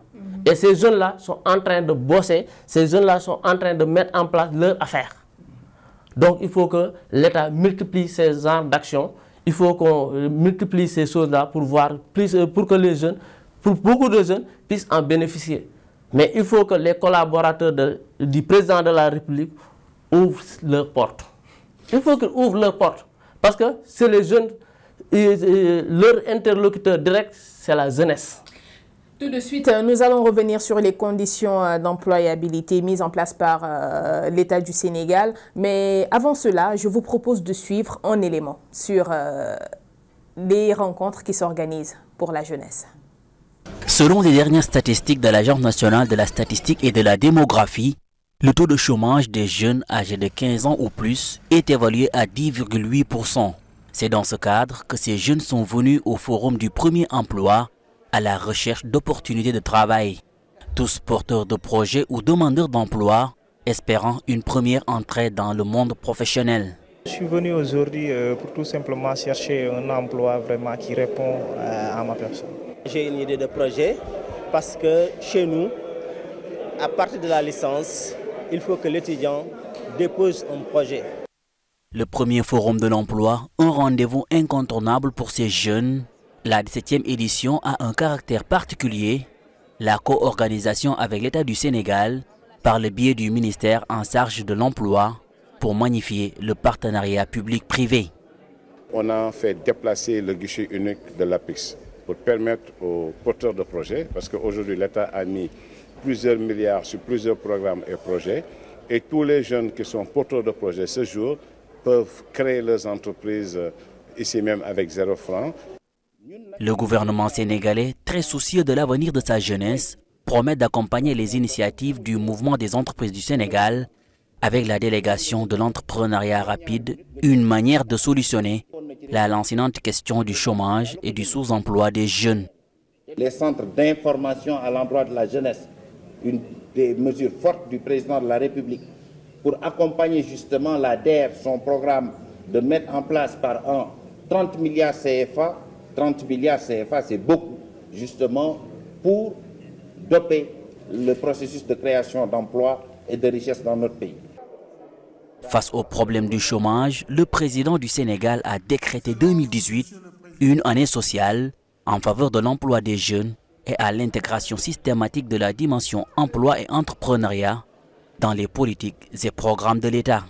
S4: Et ces jeunes-là sont en train de bosser. Ces jeunes-là sont en train de mettre en place leurs affaires. Donc, il faut que l'État multiplie ces genres d'actions. Il faut qu'on multiplie ces choses-là pour voir plus, pour que les jeunes, pour beaucoup de jeunes, puissent en bénéficier. Mais il faut que les collaborateurs du président de la République ouvrent leurs portes. Il faut qu'ils ouvrent leurs portes. Parce que c'est les jeunes, leur interlocuteur direct, c'est la jeunesse.
S1: Tout de suite, nous allons revenir sur les conditions d'employabilité mises en place par l'État du Sénégal. Mais avant cela, je vous propose de suivre un élément sur les rencontres qui s'organisent pour la jeunesse.
S6: Selon les dernières statistiques de l'Agence nationale de la statistique et de la démographie, le taux de chômage des jeunes âgés de 15 ans ou plus est évalué à 10,8%. C'est dans ce cadre que ces jeunes sont venus au forum du premier emploi à la recherche d'opportunités de travail. Tous porteurs de projets ou demandeurs d'emploi, espérant une première entrée dans le monde professionnel.
S7: Je suis venu aujourd'hui pour tout simplement chercher un emploi vraiment qui répond à ma personne.
S8: J'ai une idée de projet parce que chez nous, à partir de la licence, il faut que l'étudiant dépose un projet.
S6: Le premier forum de l'emploi, un rendez-vous incontournable pour ces jeunes. La 17e édition a un caractère particulier, la co-organisation avec l'État du Sénégal par le biais du ministère en charge de l'emploi pour magnifier le partenariat public-privé.
S9: On a fait déplacer le guichet unique de l'APIX pour permettre aux porteurs de projets, parce qu'aujourd'hui l'État a mis plusieurs milliards sur plusieurs programmes et projets, et tous les jeunes qui sont porteurs de projets ce jour peuvent créer leurs entreprises ici même avec 0 franc.
S6: Le gouvernement sénégalais, très soucieux de l'avenir de sa jeunesse, promet d'accompagner les initiatives du mouvement des entreprises du Sénégal avec la délégation de l'entrepreneuriat rapide, une manière de solutionner la lancinante question du chômage et du sous-emploi des jeunes.
S10: Les centres d'information à l'endroit de la jeunesse, une des mesures fortes du président de la République pour accompagner justement la DER, son programme de mettre en place par an 30 milliards CFA. 30 milliards CFA, c'est beaucoup, justement, pour doper le processus de création d'emplois et de richesses dans notre pays.
S6: Face au problème du chômage, le président du Sénégal a décrété 2018 une année sociale en faveur de l'emploi des jeunes et à l'intégration systématique de la dimension emploi et entrepreneuriat dans les politiques et programmes de l'État.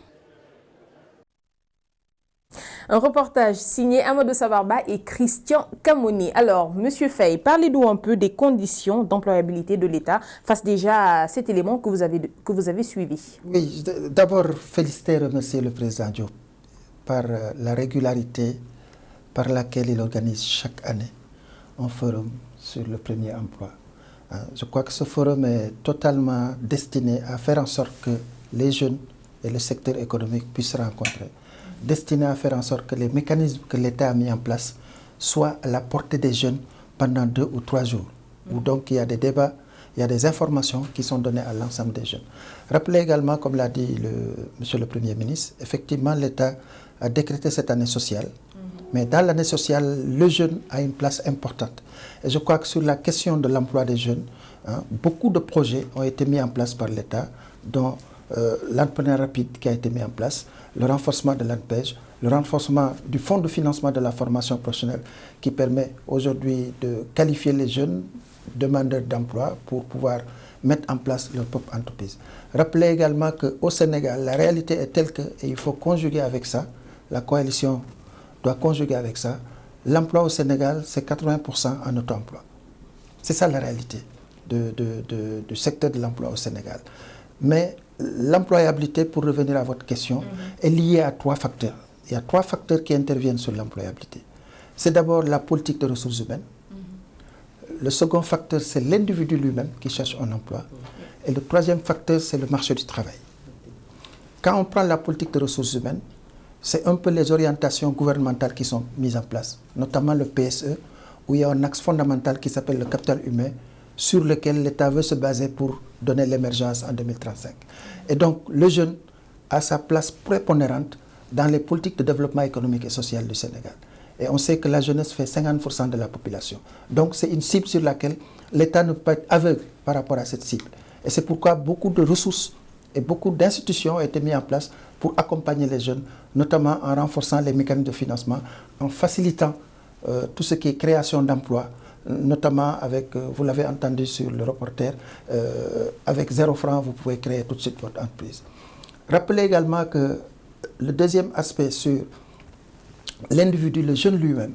S1: Un reportage signé Amadou Sabarba et Christian Kamoni. Alors, Monsieur Faye, parlez-nous un peu des conditions d'employabilité de l'État face déjà à cet élément que vous avez suivi.
S5: Oui, d'abord féliciter et remercier le président Diop par la régularité par laquelle il organise chaque année un forum sur le premier emploi. Je crois que ce forum est totalement destiné à faire en sorte que les jeunes et le secteur économique puissent se rencontrer, destiné à faire en sorte que les mécanismes que l'État a mis en place soient à la portée des jeunes pendant 2 ou 3 jours, où donc il y a des débats, il y a des informations qui sont données à l'ensemble des jeunes. Rappelez également, comme l'a dit Monsieur le Premier ministre, effectivement l'État a décrété cette année sociale, mais dans l'année sociale, le jeune a une place importante. Et je crois que sur la question de l'emploi des jeunes, beaucoup de projets ont été mis en place par l'État, dont l'entrepreneuriat rapide qui a été mis en place, le renforcement de l'ANPEJ, le renforcement du fonds de financement de la formation professionnelle qui permet aujourd'hui de qualifier les jeunes demandeurs d'emploi pour pouvoir mettre en place leur propre entreprise. Rappelez également qu'au Sénégal, la réalité est telle que, et il faut conjuguer avec ça, la coalition doit conjuguer avec ça, l'emploi au Sénégal, c'est 80% en auto-emploi. C'est ça la réalité du secteur de l'emploi au Sénégal. Mais l'employabilité, pour revenir à votre question, est liée à 3 facteurs. Il y a 3 facteurs qui interviennent sur l'employabilité. C'est d'abord la politique de ressources humaines. Le second facteur, c'est l'individu lui-même qui cherche un emploi. Et le troisième facteur, c'est le marché du travail. Quand on prend la politique de ressources humaines, c'est un peu les orientations gouvernementales qui sont mises en place, notamment le PSE, où il y a un axe fondamental qui s'appelle le capital humain, sur lequel l'État veut se baser pour donner l'émergence en 2035. Et donc, le jeune a sa place prépondérante dans les politiques de développement économique et social du Sénégal. Et on sait que la jeunesse fait 50% de la population. Donc, c'est une cible sur laquelle l'État ne peut pas être aveugle par rapport à cette cible. Et c'est pourquoi beaucoup de ressources et beaucoup d'institutions ont été mises en place pour accompagner les jeunes, notamment en renforçant les mécanismes de financement, en facilitant tout ce qui est création d'emplois, notamment avec, vous l'avez entendu sur le reporter, avec 0 franc, vous pouvez créer tout de suite votre entreprise. Rappelez également que le deuxième aspect sur l'individu, le jeune lui-même,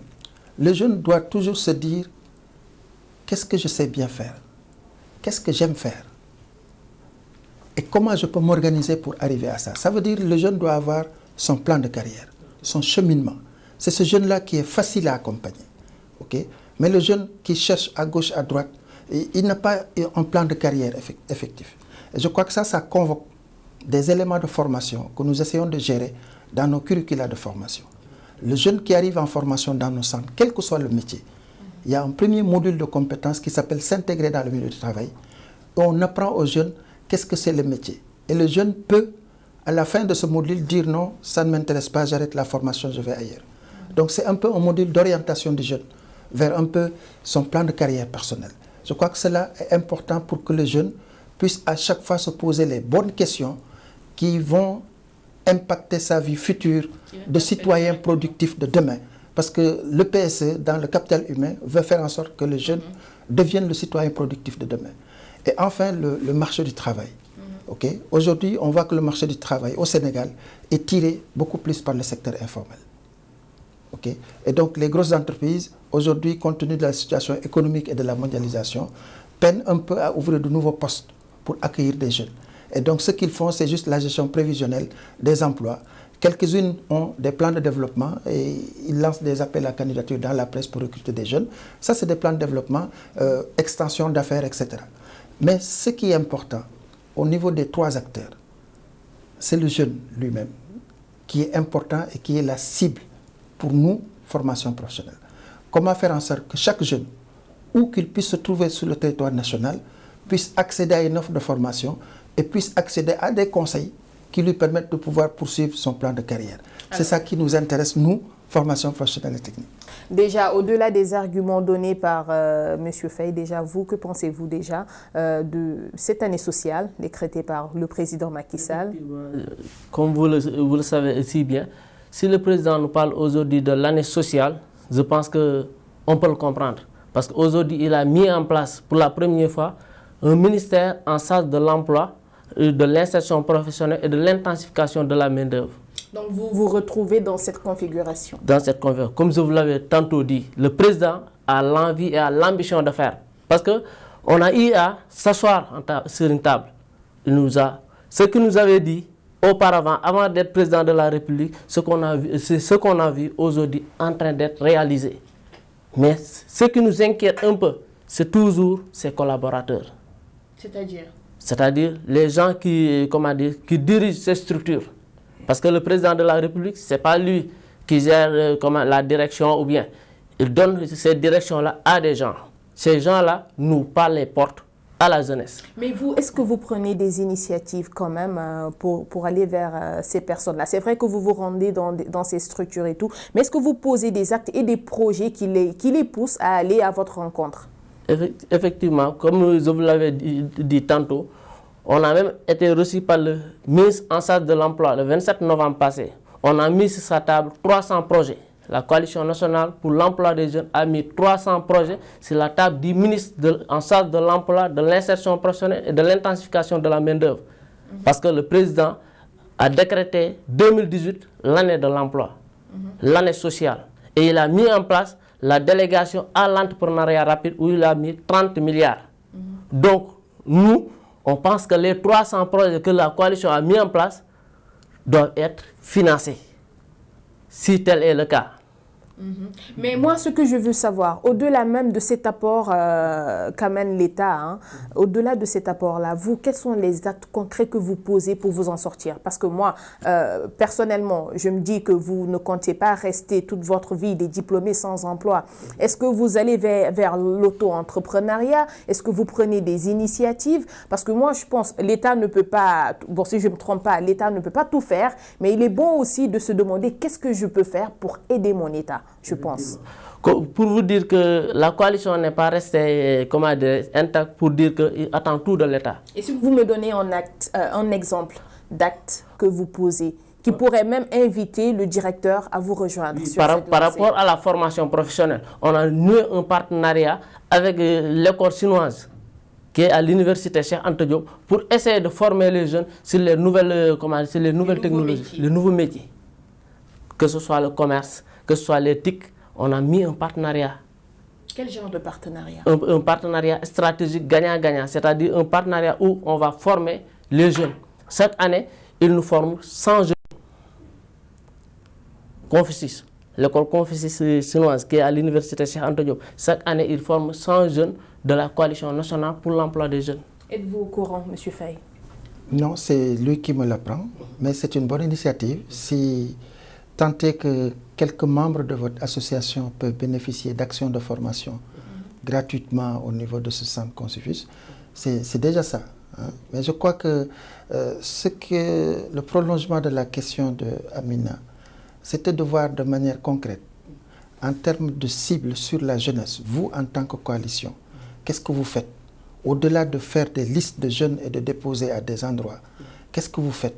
S5: le jeune doit toujours se dire qu'est-ce que je sais bien faire, qu'est-ce que j'aime faire et comment je peux m'organiser pour arriver à ça. Ça veut dire que le jeune doit avoir son plan de carrière, son cheminement. C'est ce jeune-là qui est facile à accompagner. Okay? Mais le jeune qui cherche à gauche, à droite, il n'a pas un plan de carrière effectif. Et je crois que ça convoque des éléments de formation que nous essayons de gérer dans nos curricula de formation. Le jeune qui arrive en formation dans nos centres, quel que soit le métier, il y a un premier module de compétences qui s'appelle s'intégrer dans le milieu du travail. On apprend aux jeunes qu'est-ce que c'est le métier. Et le jeune peut, à la fin de ce module, dire non, ça ne m'intéresse pas, j'arrête la formation, je vais ailleurs. Donc c'est un peu un module d'orientation du jeune vers un peu son plan de carrière personnel. Je crois que cela est important pour que le jeune puisse à chaque fois se poser les bonnes questions qui vont impacter sa vie future de citoyen productif de demain. Parce que le PSE, dans le capital humain, veut faire en sorte que le jeune devienne le citoyen productif de demain. Et enfin, le marché du travail. Okay? Aujourd'hui, on voit que le marché du travail au Sénégal est tiré beaucoup plus par le secteur informel. Okay? Et donc, les grosses entreprises, aujourd'hui, compte tenu de la situation économique et de la mondialisation, peinent un peu à ouvrir de nouveaux postes pour accueillir des jeunes. Et donc, ce qu'ils font, c'est juste la gestion prévisionnelle des emplois. Quelques-unes ont des plans de développement et ils lancent des appels à candidature dans la presse pour recruter des jeunes. Ça, c'est des plans de développement, extension d'affaires, etc. Mais ce qui est important, au niveau des 3 acteurs, c'est le jeune lui-même qui est important et qui est la cible pour nous, formation professionnelle. Comment faire en sorte que chaque jeune, où qu'il puisse se trouver sur le territoire national, puisse accéder à une offre de formation et puisse accéder à des conseils qui lui permettent de pouvoir poursuivre son plan de carrière. C'est ça qui nous intéresse, nous, formation professionnelle et technique.
S1: Déjà, au-delà des arguments donnés par M. Faye, déjà, vous, que pensez-vous déjà de cette année sociale décrétée par le président Macky Sall?
S4: Comme vous le savez si bien, si le président nous parle aujourd'hui de l'année sociale, je pense qu'on peut le comprendre. Parce qu'aujourd'hui, il a mis en place pour la première fois un ministère en charge de l'emploi, de l'insertion professionnelle et de l'intensification de la main-d'œuvre.
S1: Donc vous vous retrouvez dans cette configuration.
S4: Dans cette configuration. Comme je vous l'avais tantôt dit, le président a l'envie et a l'ambition de faire. Parce qu'on a eu à s'asseoir sur une table. Ce qu'il nous avait dit auparavant, avant d'être président de la République, c'est ce qu'on a vu aujourd'hui en train d'être réalisé. Mais ce qui nous inquiète un peu, c'est toujours ses collaborateurs. C'est-à-dire les gens qui dirigent ces structures. Parce que le président de la République, ce n'est pas lui qui gère la direction ou bien. Il donne ces directions-là à des gens. Ces gens-là nous parlent les portes à la jeunesse.
S1: Mais vous, est-ce que vous prenez des initiatives quand même pour aller vers ces personnes-là? C'est vrai que vous vous rendez dans ces structures et tout, mais est-ce que vous posez des actes et des projets qui les poussent à aller à votre rencontre?
S4: Effectivement, comme je vous l'avais dit tantôt, on a même été reçu par le ministre en charge de l'emploi le 27 novembre passé. On a mis sur sa table 300 projets. La coalition nationale pour l'emploi des jeunes a mis 300 projets sur la table du ministre en charge de l'emploi, de l'insertion professionnelle et de l'intensification de la main-d'œuvre. Parce que le président a décrété 2018 l'année de l'emploi, l'année sociale. Et il a mis en place la délégation à l'entrepreneuriat rapide où il a mis 30 milliards. Donc, nous, on pense que les 300 projets que la coalition a mis en place doivent être financés, si tel est le cas.
S1: Mais moi, ce que je veux savoir, au-delà même de cet apport qu'amène l'État, au-delà de cet apport-là, vous, quels sont les actes concrets que vous posez pour vous en sortir? Parce que moi, personnellement, je me dis que vous ne comptez pas rester toute votre vie des diplômés sans emploi. Est-ce que vous allez vers l'auto-entrepreneuriat? Est-ce que vous prenez des initiatives? Parce que moi, je pense l'État ne peut pas, bon, si je ne me trompe pas, l'État ne peut pas tout faire, mais il est bon aussi de se demander qu'est-ce que je peux faire pour aider mon État, je pense.
S4: Pour vous dire que la coalition n'est pas restée intacte, pour dire qu'il attend tout de l'État.
S1: Et si vous me donnez un exemple d'acte que vous posez, qui pourrait même inviter le directeur à vous rejoindre.
S4: Par rapport à la formation professionnelle, on a noué un partenariat avec l'école chinoise qui est à l'université Cheikh Anta Diop pour essayer de former les jeunes sur les nouvelles, technologies, les nouveaux métiers. Que ce soit le commerce, que ce soit les TIC, on a mis un partenariat.
S1: Quel genre de partenariat?
S4: Un partenariat stratégique gagnant-gagnant, c'est-à-dire un partenariat où on va former les jeunes. Cette année, ils nous forment 100 jeunes. Confucius, l'école Confucius chinoise qui est à l'université Cheikh Anta Diop, chaque année, ils forment 100 jeunes de la coalition nationale pour l'emploi des jeunes.
S1: Êtes-vous au courant, M. Faye?
S5: Non, c'est lui qui me l'apprend, mais c'est une bonne initiative. Si tant est que quelques membres de votre association peuvent bénéficier d'actions de formation gratuitement au niveau de ce centre Confucius, c'est déjà ça. Mais je crois que le prolongement de la question de Amina, c'était de voir de manière concrète, en termes de cible sur la jeunesse, vous en tant que coalition, qu'est-ce que vous faites? Au-delà de faire des listes de jeunes et de déposer à des endroits, qu'est-ce que vous faites?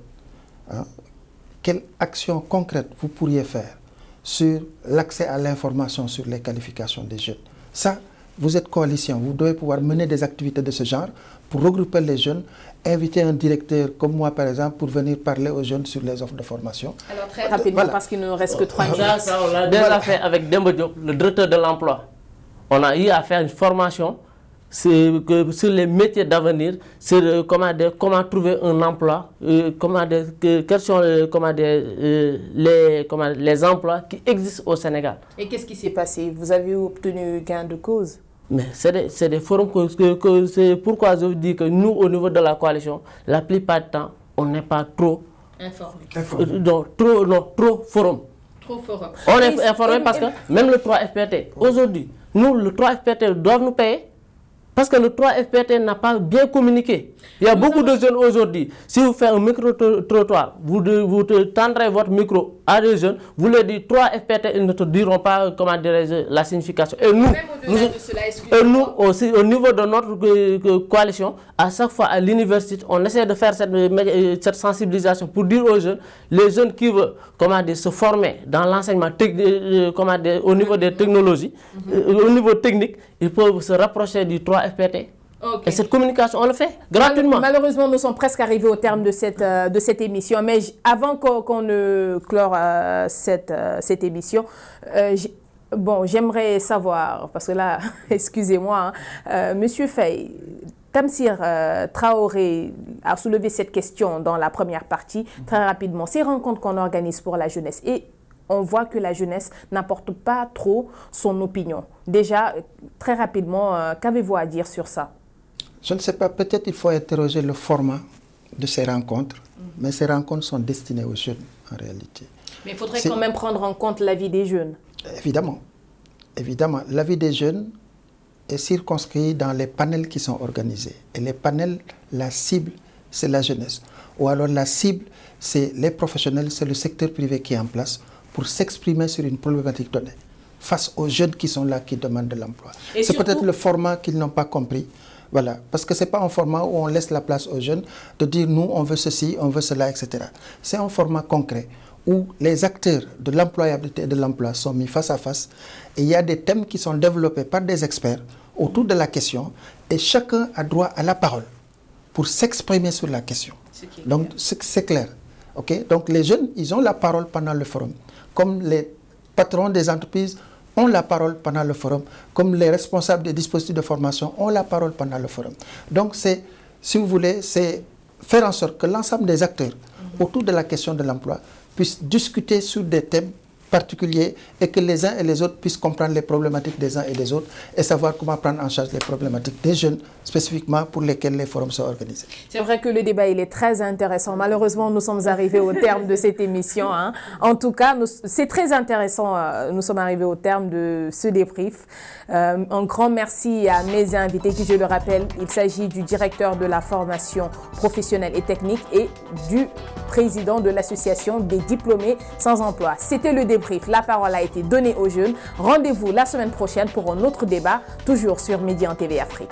S5: Quelle action concrète vous pourriez faire sur l'accès à l'information sur les qualifications des jeunes? Ça, vous êtes coalition, vous devez pouvoir mener des activités de ce genre pour regrouper les jeunes, inviter un directeur comme moi par exemple pour venir parler aux jeunes sur les offres de formation.
S1: Alors très rapidement parce qu'il ne nous reste que 3 minutes.
S4: Ça, on l'a déjà fait avec Demba Diop, le directeur de l'emploi. On a eu à faire une formation sur les métiers d'avenir, sur comment trouver un emploi, quels sont les emplois qui existent au Sénégal.
S1: Et qu'est-ce qui s'est passé? Vous avez obtenu gain de cause?
S4: Mais c'est des forums c'est pourquoi je vous dis que nous, au niveau de la coalition, la plupart du temps, on n'est pas trop informés. Trop forum.
S1: Trop forum.
S4: On est informé parce que même le 3FPT, aujourd'hui, nous, le 3FPT doivent nous payer. Parce que le 3FPT n'a pas bien communiqué. Il y a beaucoup de jeunes aujourd'hui. Si vous faites un micro-trottoir, vous tendrez votre micro à des jeunes, vous leur dites 3FPT, ils ne te diront pas la signification. Et nous aussi, au niveau de notre coalition, à chaque fois à l'université, on essaie de faire cette sensibilisation pour dire aux jeunes, les jeunes qui veulent se former dans l'enseignement au niveau des technologies, au niveau technique, ils peuvent se rapprocher du 3FPT.
S1: Okay.
S4: Et cette communication, on le fait gratuitement.
S1: Malheureusement, nous sommes presque arrivés au terme de cette émission. Mais avant qu'on ne clore cette émission, j'aimerais savoir, parce que là, excusez-moi, Monsieur Faye, Tamsir Traoré a soulevé cette question dans la première partie, très rapidement. Ces rencontres qu'on organise pour la jeunesse, et on voit que la jeunesse n'apporte pas trop son opinion. Déjà, très rapidement, qu'avez-vous à dire sur ça?
S5: Je ne sais pas, peut-être il faut interroger le format de ces rencontres, mais ces rencontres sont destinées aux jeunes en réalité.
S1: Mais il faudrait quand même prendre en compte l'avis des jeunes.
S5: Évidemment. Évidemment, l'avis des jeunes est circonscrit dans les panels qui sont organisés. Et les panels, la cible, c'est la jeunesse. Ou alors la cible, c'est les professionnels, c'est le secteur privé qui est en place pour s'exprimer sur une problématique donnée face aux jeunes qui sont là, qui demandent de l'emploi. C'est peut-être le format qu'ils n'ont pas compris. Voilà, parce que ce n'est pas un format où on laisse la place aux jeunes de dire nous, on veut ceci, on veut cela, etc. C'est un format concret où les acteurs de l'employabilité et de l'emploi sont mis face à face et il y a des thèmes qui sont développés par des experts autour de la question et chacun a droit à la parole pour s'exprimer sur la question. Donc c'est clair. Okay? Donc les jeunes, ils ont la parole pendant le forum. Comme les patrons des entreprises ont la parole pendant le forum, comme les responsables des dispositifs de formation ont la parole pendant le forum. Donc c'est, si vous voulez, c'est faire en sorte que l'ensemble des acteurs autour de la question de l'emploi puissent discuter sur des thèmes particuliers et que les uns et les autres puissent comprendre les problématiques des uns et des autres et savoir comment prendre en charge les problématiques des jeunes spécifiquement pour lesquels les forums sont organisés.
S1: C'est vrai que le débat il est très intéressant. Malheureusement, nous sommes arrivés au terme de cette émission. En tout cas, c'est très intéressant. Nous sommes arrivés au terme de ce débrief. Un grand merci à mes invités qui, je le rappelle, il s'agit du directeur de la formation professionnelle et technique et du président de l'association des diplômés sans emploi. C'était le débrief. La parole a été donnée aux jeunes. Rendez-vous la semaine prochaine pour un autre débat, toujours sur Médian TV Afrique.